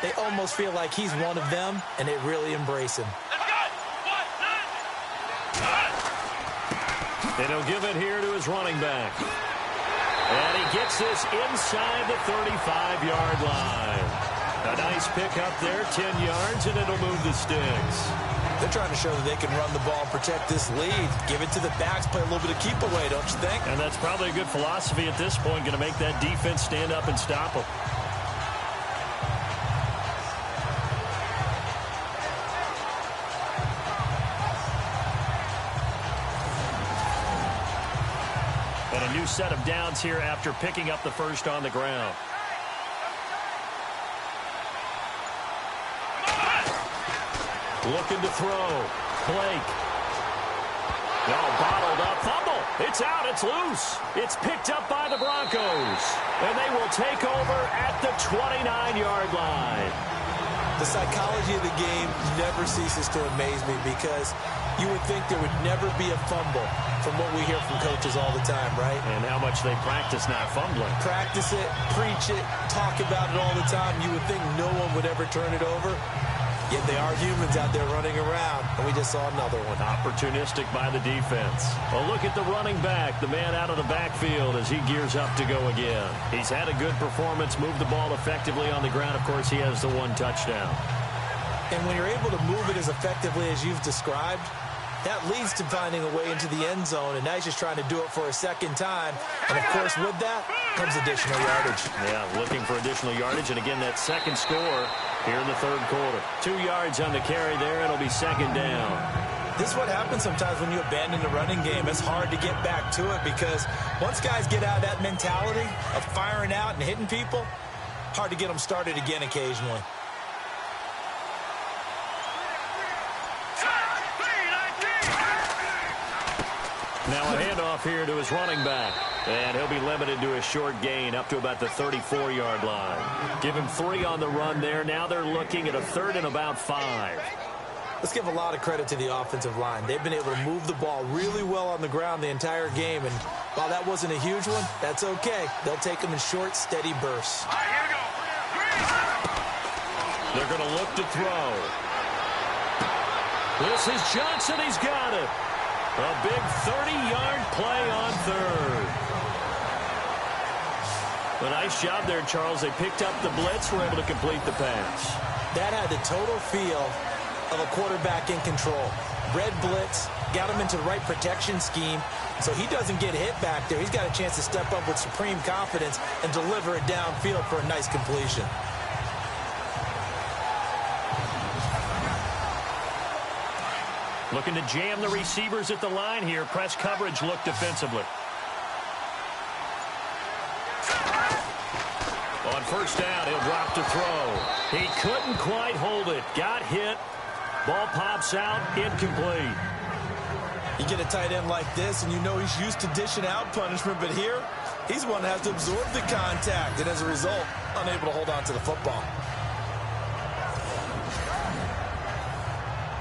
they almost feel like he's one of them, and they really embrace him. And he'll give it here to his running back. And he gets this inside the 35-yard line. A nice pickup there, 10 yards, and it'll move the sticks. They're trying to show that they can run the ball and protect this lead. Give it to the backs, play a little bit of keep away, don't you think? And that's probably a good philosophy at this point, going to make that defense stand up and stop them. And a new set of downs here after picking up the first on the ground. Looking to throw. Blake. No, bottled up. Fumble. It's out. It's loose. It's picked up by the Broncos. And they will take over at the 29-yard line. The psychology of the game never ceases to amaze me because you would think there would never be a fumble from what we hear from coaches all the time, right? And how much they practice not fumbling. Practice it, preach it, talk about it all the time. You would think no one would ever turn it over. Yet they are humans out there running around, and we just saw another one. Opportunistic by the defense. A look at the running back, the man out of the backfield as he gears up to go again. He's had a good performance, moved the ball effectively on the ground. Of course, he has the 1 touchdown. And when you're able to move it as effectively as you've described, that leads to finding a way into the end zone, and now he's just trying to do it for a second time. And, of course, with that comes additional yardage. Yeah, looking for additional yardage, and again, that second score here in the third quarter. 2 yards on the carry there. It'll be 2nd down. This is what happens sometimes when you abandon the running game. It's hard to get back to it because once guys get out of that mentality of firing out and hitting people, hard to get them started again occasionally. Now a handoff here to his running back. And he'll be limited to a short gain up to about the 34-yard line. Give him 3 on the run there. Now they're looking at a 3rd and about 5. Let's give a lot of credit to the offensive line. They've been able to move the ball really well on the ground the entire game. And while that wasn't a huge one, that's okay. They'll take them in short, steady bursts. They're going to look to throw. This is Johnson. He's got it. A big 30-yard play on 3rd. A nice job there, Charles. They picked up the blitz, were able to complete the pass. That had the total feel of a quarterback in control. Red blitz, got him into the right protection scheme, so he doesn't get hit back there. He's got a chance to step up with supreme confidence and deliver it downfield for a nice completion. Looking to jam the receivers at the line here. Press coverage look defensively. On first down, he'll drop to throw. He couldn't quite hold it. Got hit. Ball pops out. Incomplete. You get a tight end like this, and you know he's used to dishing out punishment, but here, he's one that has to absorb the contact, and as a result, unable to hold on to the football.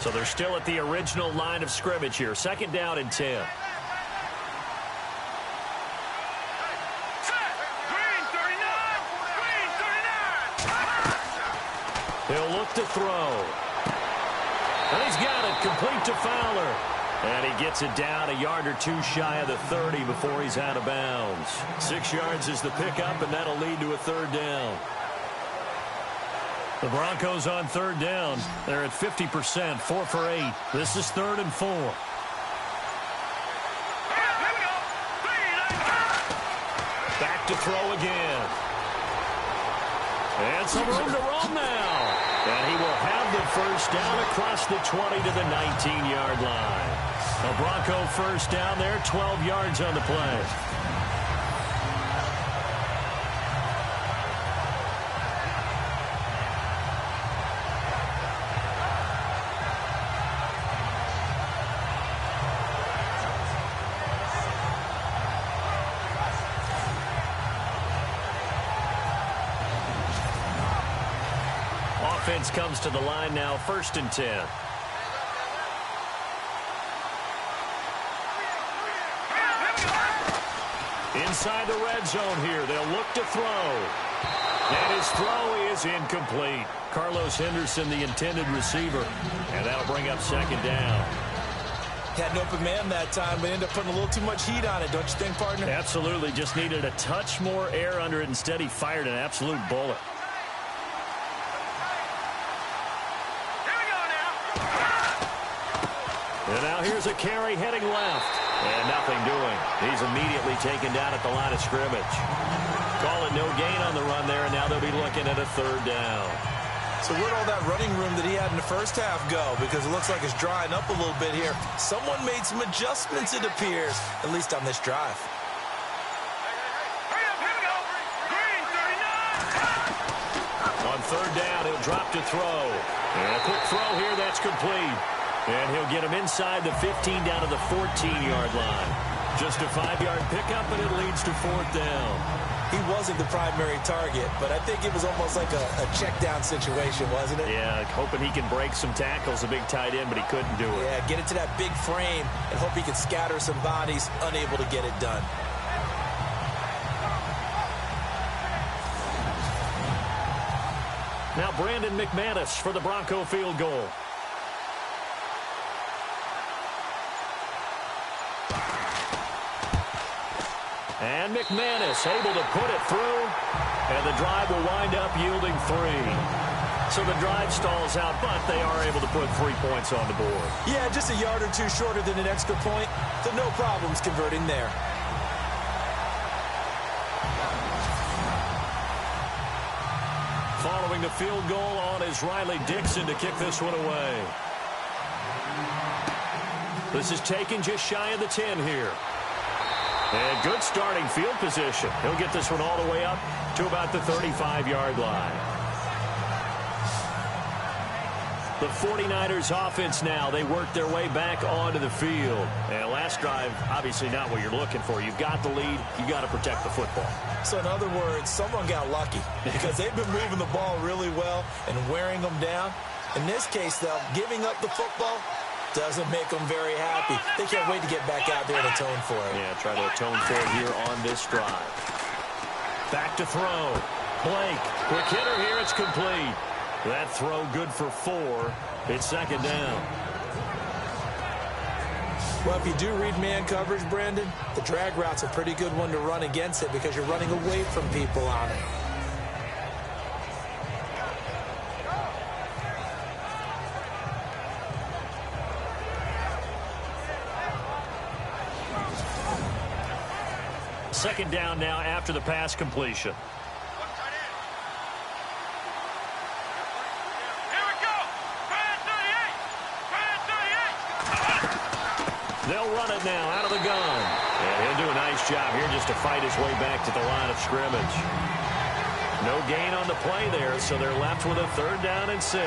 So they're still at the original line of scrimmage here. Second down and 10. He'll look to throw. And he's got it complete to Fowler. And he gets it down a yard or two shy of the 30 before he's out of bounds. 6 yards is the pickup, and that'll lead to a third down. The Broncos on third down. They're at 50%, 4 for 8. This is 3rd and 4. Back to throw again. And some room to roam now. And he will have the first down across the 20 to the 19-yard line. A Bronco first down there, 12 yards on the play. Offense comes to the line now, 1st and 10. Inside the red zone here. They'll look to throw. And his throw is incomplete. Carlos Henderson, the intended receiver. And that'll bring up 2nd down. Had an open man that time, but ended up putting a little too much heat on it, don't you think, partner? Absolutely. Just needed a touch more air under it. Instead, he fired an absolute bullet. And now here's a carry heading left. And nothing doing. He's immediately taken down at the line of scrimmage. Call it no gain on the run there, and now they'll be looking at a 3rd down. So where'd all that running room that he had in the first half go? Because it looks like it's drying up a little bit here. Someone made some adjustments, it appears, at least on this drive. On 3rd down, he'll drop to throw. And a quick throw here, that's complete. And he'll get him inside the 15 down to the 14-yard line. Just a 5-yard pickup, and it leads to 4th down. He wasn't the primary target, but I think it was almost like a check-down situation, wasn't it? Yeah, hoping he can break some tackles, a big tight end, but he couldn't do it. Yeah, get it to that big frame and hope he can scatter some bodies, unable to get it done. Now Brandon McManus for the Bronco field goal. And McManus able to put it through, and the drive will wind up yielding 3. So the drive stalls out, but they are able to put 3 points on the board. Yeah, just a yard or two shorter than an extra point, so no problems converting there. Following the field goal on is Riley Dixon to kick this one away. This is taken just shy of the 10 here. And good starting field position. He'll get this one all the way up to about the 35-yard line. The 49ers offense now, they work their way back onto the field. And last drive, obviously not what you're looking for. You've got the lead. You've got to protect the football. So in other words, someone got lucky because they've been moving the ball really well and wearing them down. In this case, though, giving up the football doesn't make them very happy. They can't wait to get back out there and atone for it. Yeah, try to atone for it here on this drive. Back to throw. Blake, quick hitter here. It's complete. That throw good for 4. It's 2nd down. Well, if you do read man coverage, Brandon, the drag route's a pretty good one to run against it because you're running away from people on it. Second down now after the pass completion. They'll run it now out of the gun. And he'll do a nice job here just to fight his way back to the line of scrimmage. No gain on the play there, so they're left with a 3rd down and 6.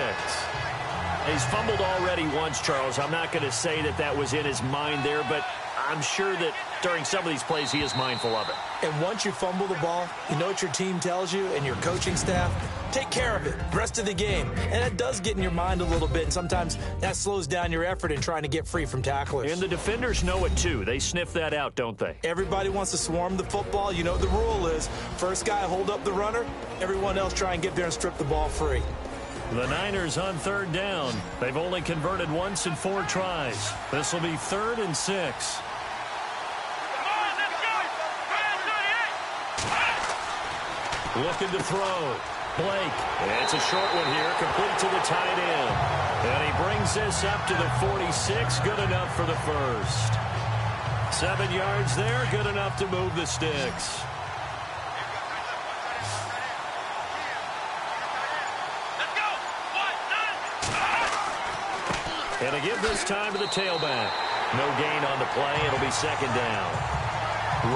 He's fumbled already once, Charles. I'm not going to say that that was in his mind there, but I'm sure that during some of these plays he is mindful of it. And once you fumble the ball, you know what your team tells you and your coaching staff? take care of it the rest of the game. And that does get in your mind a little bit, and sometimes that slows down your effort in trying to get free from tacklers. And the defenders know it too. They sniff that out, don't they? Everybody wants to swarm the football. You know the rule is first guy hold up the runner, everyone else try and get there and strip the ball free. The Niners on third down. They've only converted once in 4 tries. This will be 3rd and 6. Looking to throw. Blake. It's a short one here, complete to the tight end. And he brings this up to the 46, good enough for the first. 7 yards there, good enough to move the sticks. And again this time to the tailback. No gain on the play. It'll be 2nd down.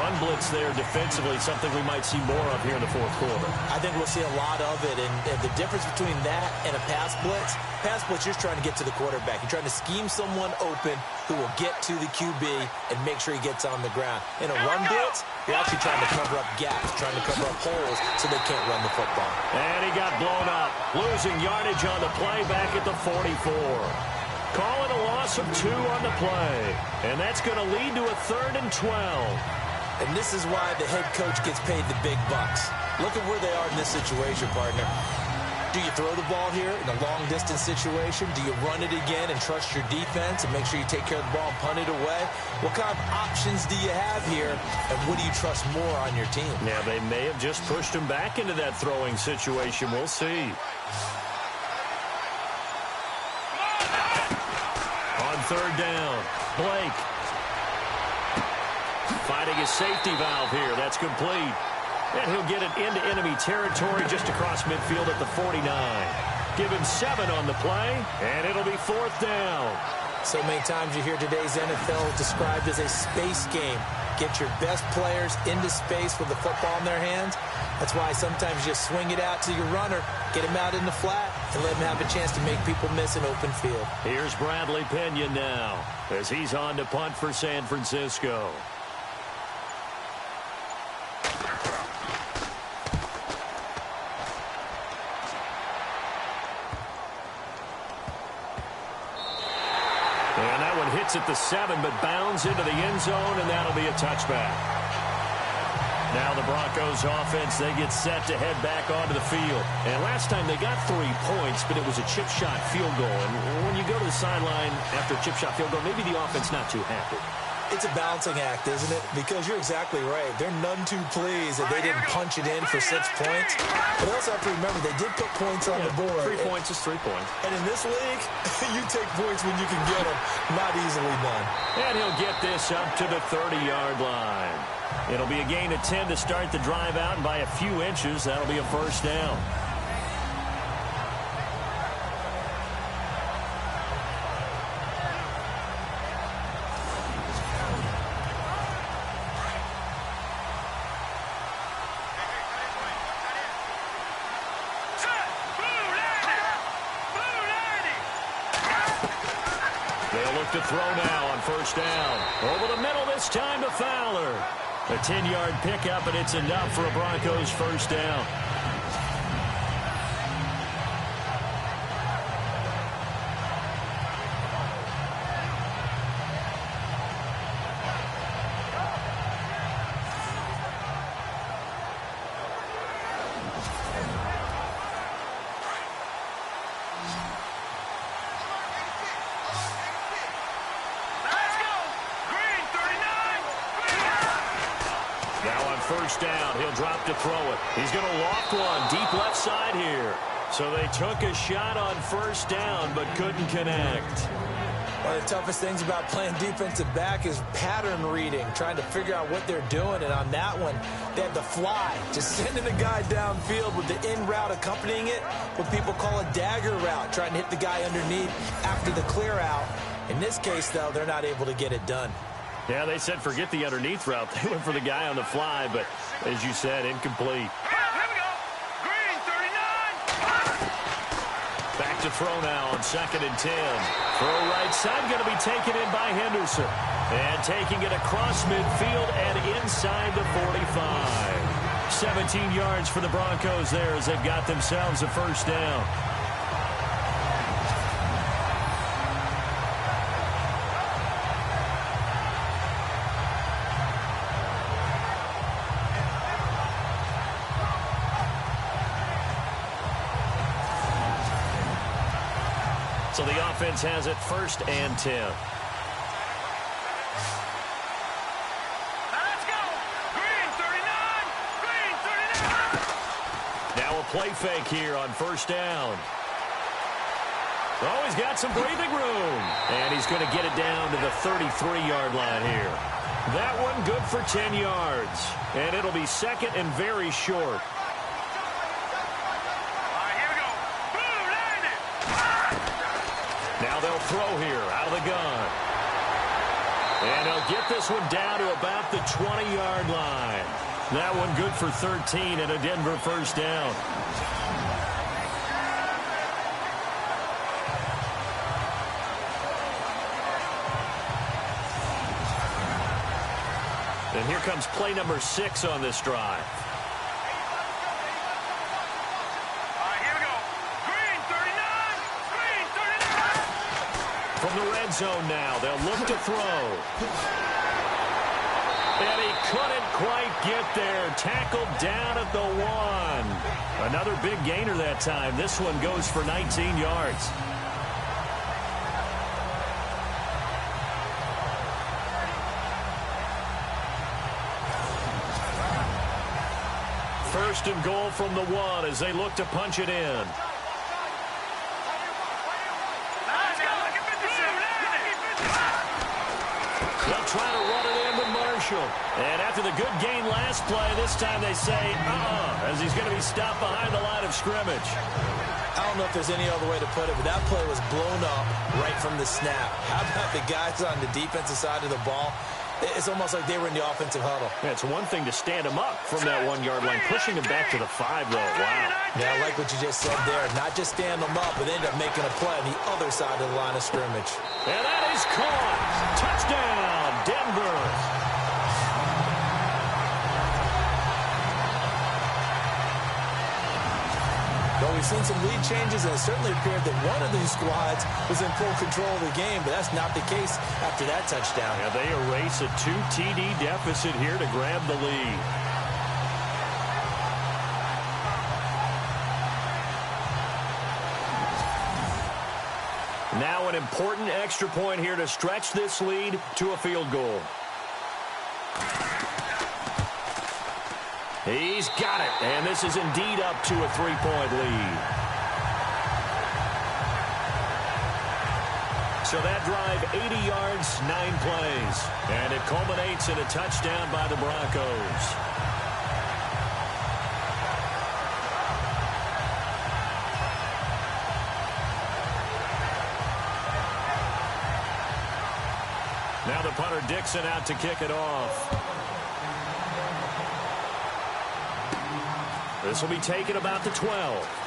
Run blitz there defensively, something we might see more of here in the 4th quarter. I think we'll see a lot of it, and the difference between that and a pass blitz, you're just trying to get to the quarterback. You're trying to scheme someone open who will get to the QB and make sure he gets on the ground. In a run blitz, you're actually trying to cover up gaps, trying to cover up holes so they can't run the football. And he got blown up, losing yardage on the play back at the 44. Call it a loss of 2 on the play, and that's going to lead to a 3rd and 12. And this is why the head coach gets paid the big bucks. Look at where they are in this situation, partner. Do you throw the ball here in a long-distance situation? Do you run it again and trust your defense and make sure you take care of the ball and punt it away? What kind of options do you have here, and what do you trust more on your team? Yeah, they may have just pushed him back into that throwing situation. We'll see. On 3rd down, Blake. Fighting his safety valve here. That's complete. And he'll get it into enemy territory just across midfield at the 49. Give him 7 on the play, and it'll be 4th down. So many times you hear today's NFL described as a space game. Get your best players into space with the football in their hands. That's why sometimes you just swing it out to your runner, get him out in the flat, and let him have a chance to make people miss an open field. Here's Bradley Pena now as he's on to punt for San Francisco. And that one hits at the 7, but bounds into the end zone, and that'll be a touchback. Now the Broncos offense, they get set to head back onto the field. And last time they got 3 points, but it was a chip shot field goal. And when you go to the sideline after a chip shot field goal, maybe the offense not too happy. It's a balancing act, isn't it? Because you're exactly right. They're none too pleased that they didn't punch it in for 6 points. But also have to remember, they did put points on the board. 3 points is 3 points. And in this league, you take points when you can get them. Not easily done. And he'll get this up to the 30-yard line. It'll be a gain of 10 to start the drive out, and by a few inches, that'll be a 1st down. They'll look to throw now on 1st down. Over the middle this time to Fowler. A 10-yard pickup, and it's enough for a Broncos 1st down. Now on 1st down, he'll drop to throw it. He's going to loft one deep left side here. So they took a shot on 1st down, but couldn't connect. One of the toughest things about playing defensive back is pattern reading, trying to figure out what they're doing. And on that one, they had the fly, just sending a guy downfield with the in route accompanying it, what people call a dagger route, trying to hit the guy underneath after the clear out. In this case, though, they're not able to get it done. Yeah, they said forget the underneath route. They went for the guy on the fly, but as you said, incomplete. Here we go. Green, 39. Back to throw now on 2nd and 10. Throw right side, going to be taken in by Henderson. And taking it across midfield and inside the 45. 17 yards for the Broncos there as they've got themselves a first down. So the offense has it 1st and 10. Let's go! Green 39! Green 39! Now a play fake here on 1st down. Oh, he's got some breathing room. And he's going to get it down to the 33-yard line here. That one good for 10 yards. And it'll be 2nd and very short. Now they'll throw here out of the gun. And he'll get this one down to about the 20-yard line. That one good for 13 and a Denver first down. And here comes play number 6 on this drive. From the red zone now, they'll look to throw. And he couldn't quite get there. Tackled down at the 1. Another big gainer that time. This one goes for 19 yards. First and goal from the 1 as they look to punch it in. They'll try to run it into Marshall. And after the good gain last play, this time they say, as he's going to be stopped behind the line of scrimmage. I don't know if there's any other way to put it, but that play was blown up right from the snap. How about the guys on the defensive side of the ball? It's almost like they were in the offensive huddle. Yeah, it's one thing to stand him up from that 1-yard line, pushing him back to the 5, though. Wow. Yeah, I like what you just said there. Not just stand them up, but end up making a play on the other side of the line of scrimmage. And that is caught. Touchdown, Denver. Well, we've seen some lead changes, and it certainly appeared that one of these squads was in full control of the game, but that's not the case after that touchdown. Yeah, they erase a 2 TD deficit here to grab the lead. Now an important extra point here to stretch this lead to a field goal. He's got it, and this is indeed up to a 3-point lead. So that drive, 80 yards, 9 plays. And it culminates in a touchdown by the Broncos. Now the punter Dixon out to kick it off. This will be taken about the 12.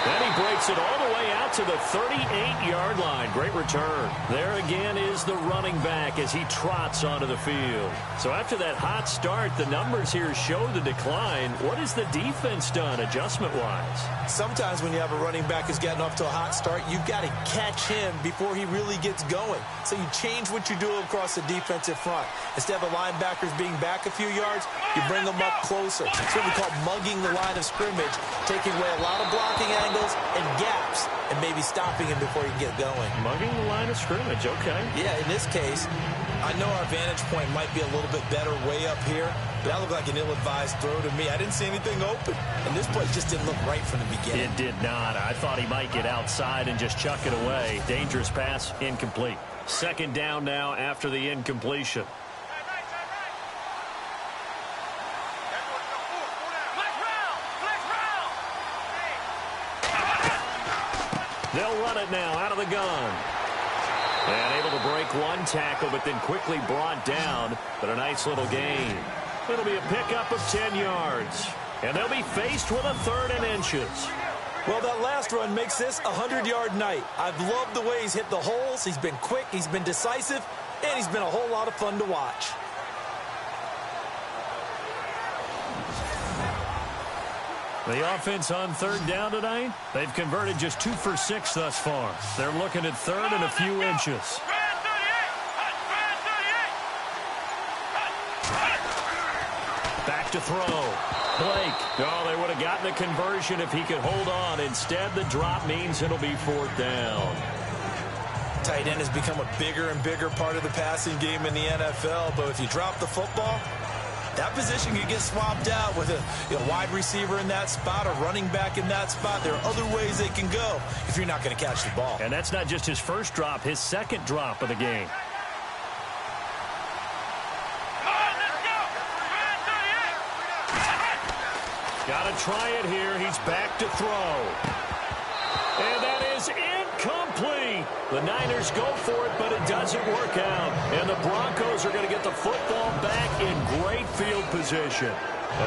Then he breaks it all the way out to the 38-yard line. Great return. There again is the running back as he trots onto the field. So after that hot start, the numbers here show the decline. What has the defense done adjustment-wise? Sometimes when you have a running back who's gotten off to a hot start, you've got to catch him before he really gets going. So you change what you do across the defensive front. Instead of the linebackers being back a few yards, you bring them up closer. It's what we call mugging the line of scrimmage, taking away a lot of blocking angles and gaps, and maybe stopping him before he can get going. Mugging the line of scrimmage, okay. Yeah, in this case, I know our vantage point might be a little bit better way up here, but that looked like an ill-advised throw to me. I didn't see anything open, and this play just didn't look right from the beginning. It did not. I thought he might get outside and just chuck it away. Dangerous pass, incomplete. Second down now after the incompletion. They'll run it now out of the gun. And able to break one tackle, but then quickly brought down. But a nice little gain. It'll be a pickup of 10 yards. And they'll be faced with a 3rd and inches. Well, that last run makes this a 100-yard night. I've loved the way he's hit the holes. He's been quick, he's been decisive, and he's been a whole lot of fun to watch. The offense on third down tonight, they've converted just 2 for 6 thus far. They're looking at third and a few inches. Back to throw. Blake. Oh, they would have gotten a conversion if he could hold on. Instead, the drop means it'll be 4th down. Tight end has become a bigger and bigger part of the passing game in the NFL, but if you drop the football, that position can get swapped out with a wide receiver in that spot, a running back in that spot. There are other ways they can go if you're not going to catch the ball. And that's not just his first drop, his second drop of the game. Got to try it here. He's back to throw. And that is incomplete. The Niners go for it, but it doesn't work out. And the Broncos are going to get the football back in great field position.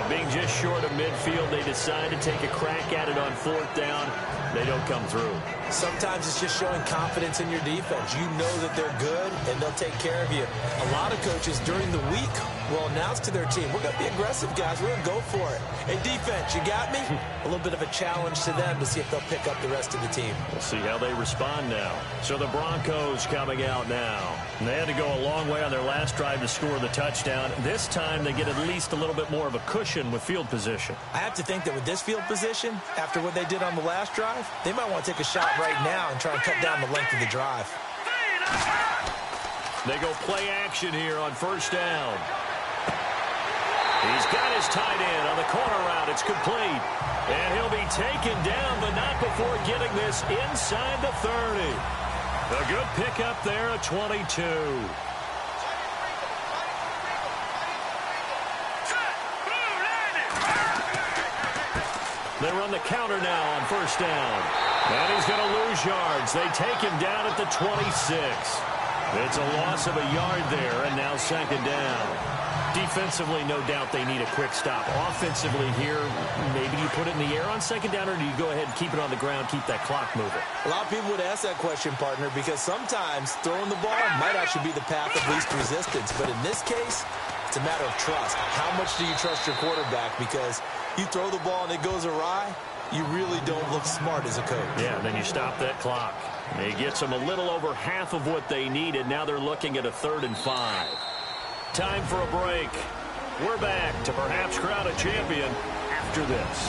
Being just short of midfield, they decide to take a crack at it on 4th down. They don't come through. Sometimes it's just showing confidence in your defense. You know that they're good, and they'll take care of you. A lot of coaches during the week will announce to their team, we're going to be aggressive, guys. We're going to go for it. Hey, defense, you got me? A little bit of a challenge to them to see if they'll pick up the rest of the team. We'll see how they respond now. So the Broncos coming out now. And they had to go a long way on their last drive to score the touchdown. This time they get at least a little bit more of a cushion with field position. I have to think that with this field position, after what they did on the last drive, they might want to take a shot right now and try and cut down the length of the drive. They go play action here on 1st down. He's got his tight end on the corner route. It's complete. And he'll be taken down, but not before getting this inside the 30. A good pickup there at 22. They run the counter now on 1st down. And he's going to lose yards. They take him down at the 26. It's a loss of a yard there, and now 2nd down. Defensively, no doubt they need a quick stop. Offensively here, maybe you put it in the air on 2nd down, or do you go ahead and keep it on the ground, keep that clock moving? A lot of people would ask that question, partner, because sometimes throwing the ball might actually be the path of least resistance. But in this case, it's a matter of trust. How much do you trust your quarterback? Because you throw the ball and it goes awry, you really don't look smart as a coach. Yeah, then you stop that clock. It gets them a little over half of what they needed. Now they're looking at a 3rd and 5. Time for a break. We're back to perhaps crown a champion after this.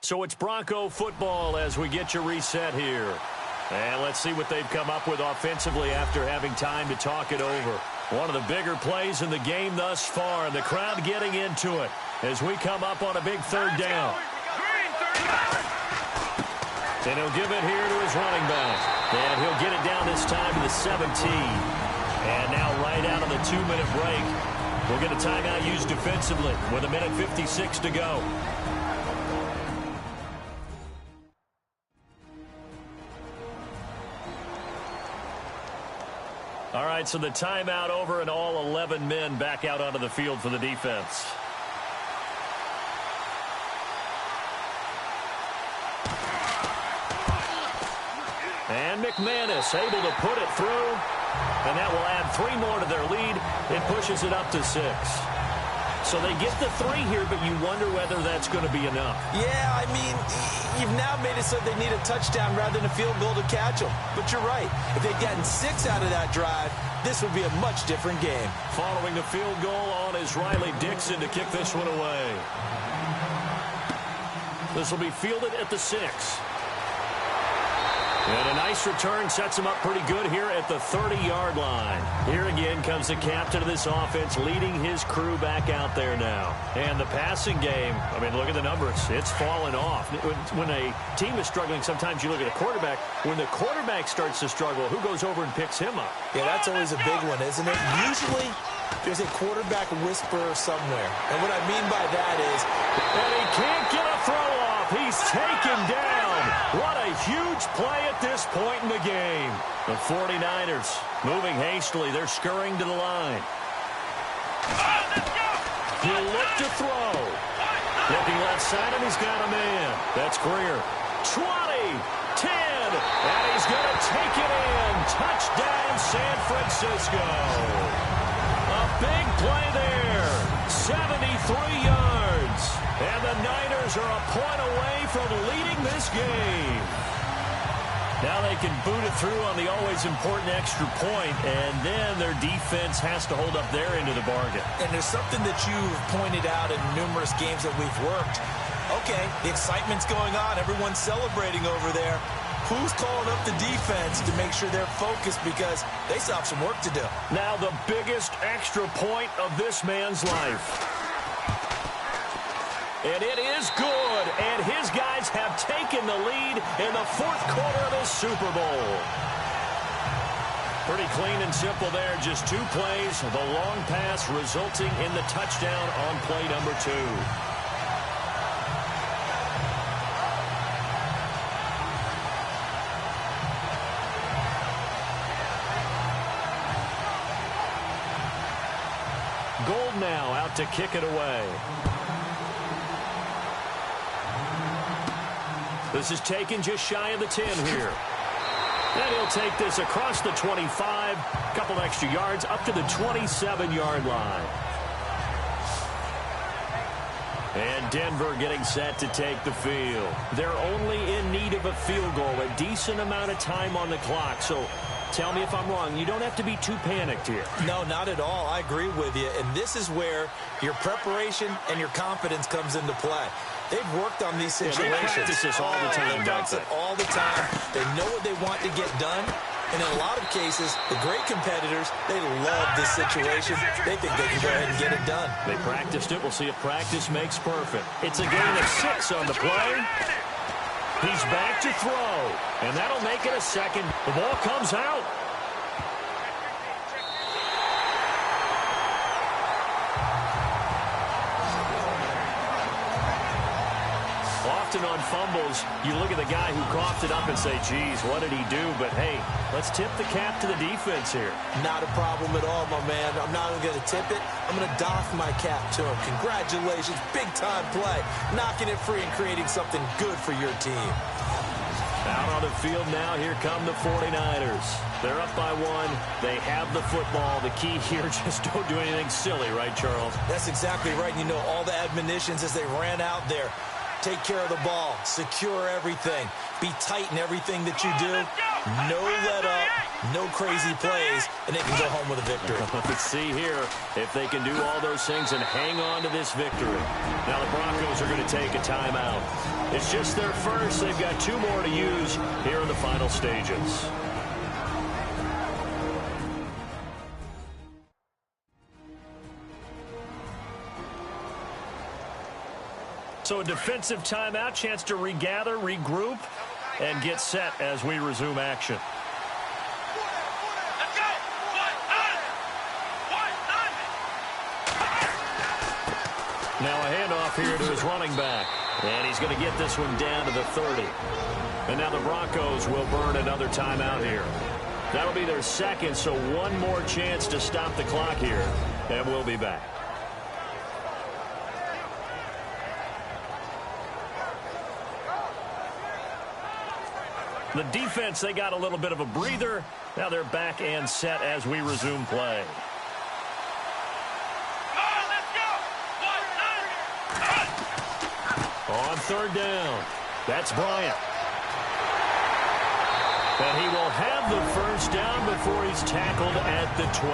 So it's Bronco football as we get you reset here. And let's see what they've come up with offensively after having time to talk it over. One of the bigger plays in the game thus far, and the crowd getting into it as we come up on a big 3rd down. And he'll give it here to his running back. And he'll get it down this time to the 17. And now right out of the 2-minute break, we'll get a timeout used defensively with 1:56 to go. All right, so the timeout over and all 11 men back out onto the field for the defense. And McManus able to put it through. And that will add 3 more to their lead. It pushes it up to 6. So they get the 3 here, but you wonder whether that's going to be enough. Yeah, I mean, you've now made it so they need a touchdown rather than a field goal to catch them. But you're right. If they'd gotten 6 out of that drive, this would be a much different game. Following the field goal on is Riley Dixon to kick this one away. This will be fielded at the 6. And a nice return sets him up pretty good here at the 30-yard line. Here again comes the captain of this offense leading his crew back out there now. And the passing game, I mean, look at the numbers. It's fallen off. When a team is struggling, sometimes you look at a quarterback. When the quarterback starts to struggle, who goes over and picks him up? Yeah, that's always a big one, isn't it? Usually, there's a quarterback whisperer somewhere. And what I mean by that is... And he can't get a throw off. He's taken down. What a huge play at this point in the game. The 49ers moving hastily. They're scurrying to the line. He'll look to throw. Looking left side, and he's got a man. That's Greer. 20, 10. again. And he's going to take it in. Touchdown, San Francisco. A big play there. 73 yards. And the Niners are a point away from leading this game. Now they can boot it through on the always important extra point, and then their defense has to hold up their end of the bargain. And there's something that you've pointed out in numerous games that we've worked. Okay, the excitement's going on. Everyone's celebrating over there. Who's calling up the defense to make sure they're focused, because they still have some work to do. Now the biggest extra point of this man's life. And it is good, and his guys have taken the lead in the fourth quarter of this Super Bowl. Pretty clean and simple there, just 2 plays. The long pass resulting in the touchdown on play number 2. Gold now out to kick it away. This is taken just shy of the 10 here. And he'll take this across the 25, a couple extra yards up to the 27-yard line. And Denver getting set to take the field. They're only in need of a field goal, a decent amount of time on the clock. So tell me if I'm wrong. You don't have to be too panicked here. No, not at all. I agree with you. And this is where your preparation and your confidence comes into play. They've worked on these situations. They practice this all the time, don't they? All the time. They know what they want to get done. And in a lot of cases, the great competitors, they love this situation. They think they can go ahead and get it done. They practiced it. We'll see if practice makes perfect. It's a gain of 6 on the play. He's back to throw. And that'll make it a second. The ball comes out. Often on fumbles, you look at the guy who coughed it up and say, geez, what did he do? But, hey, let's tip the cap to the defense here. Not a problem at all, my man. I'm not even going to tip it. I'm going to doff my cap to him. Congratulations. Big-time play. Knocking it free and creating something good for your team. Out on the field now, here come the 49ers. They're up by 1. They have the football. The key here, just don't do anything silly, right, Charles? That's exactly right. You know, all the admonitions as they ran out there. Take care of the ball. Secure everything. Be tight in everything that you do. No let up. No crazy plays. And they can go home with a victory. Let's see here if they can do all those things and hang on to this victory. Now the Broncos are going to take a timeout. It's just their first. They've got 2 more to use here in the final stages. So a defensive timeout, chance to regather, regroup, and get set as we resume action. Let's go! Now a handoff here to his running back. And he's going to get this one down to the 30. And now the Broncos will burn another timeout here. That'll be their second, so 1 more chance to stop the clock here. And we'll be back. The defense, they got a little bit of a breather. Now they're back and set as we resume play. On 3rd down, that's Bryant. And he will have the first down before he's tackled at the 12.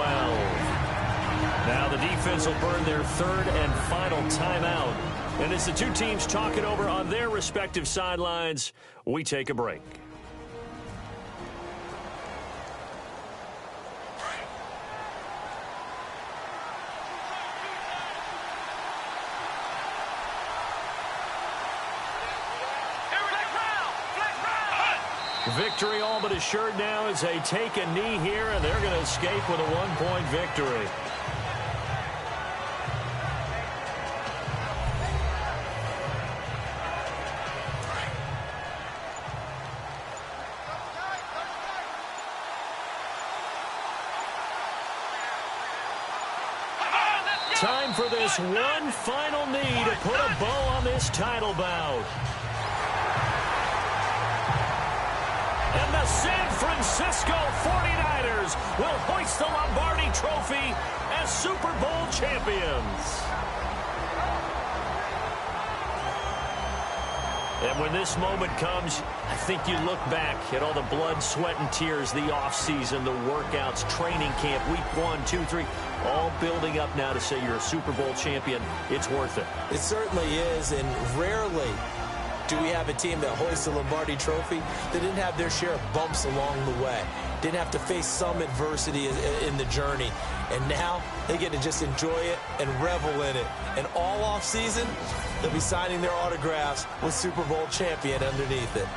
Now the defense will burn their 3rd and final timeout. And as the 2 teams talk it over on their respective sidelines, we take a break. Victory all but assured now as they take a knee here, and they're going to escape with a 1-point victory. Time for this one final knee to put a bow on this title bout. And the San Francisco 49ers will hoist the Lombardi Trophy as Super Bowl champions. And when this moment comes, I think you look back at all the blood, sweat, and tears, the offseason, the workouts, training camp, week 1, 2, 3, all building up now to say you're a Super Bowl champion. It's worth it. It certainly is, and rarely do we have a team that hoists the Lombardi Trophy that didn't have their share of bumps along the way, didn't have to face some adversity in the journey, and now they get to just enjoy it and revel in it. And all offseason, they'll be signing their autographs with Super Bowl champion underneath it.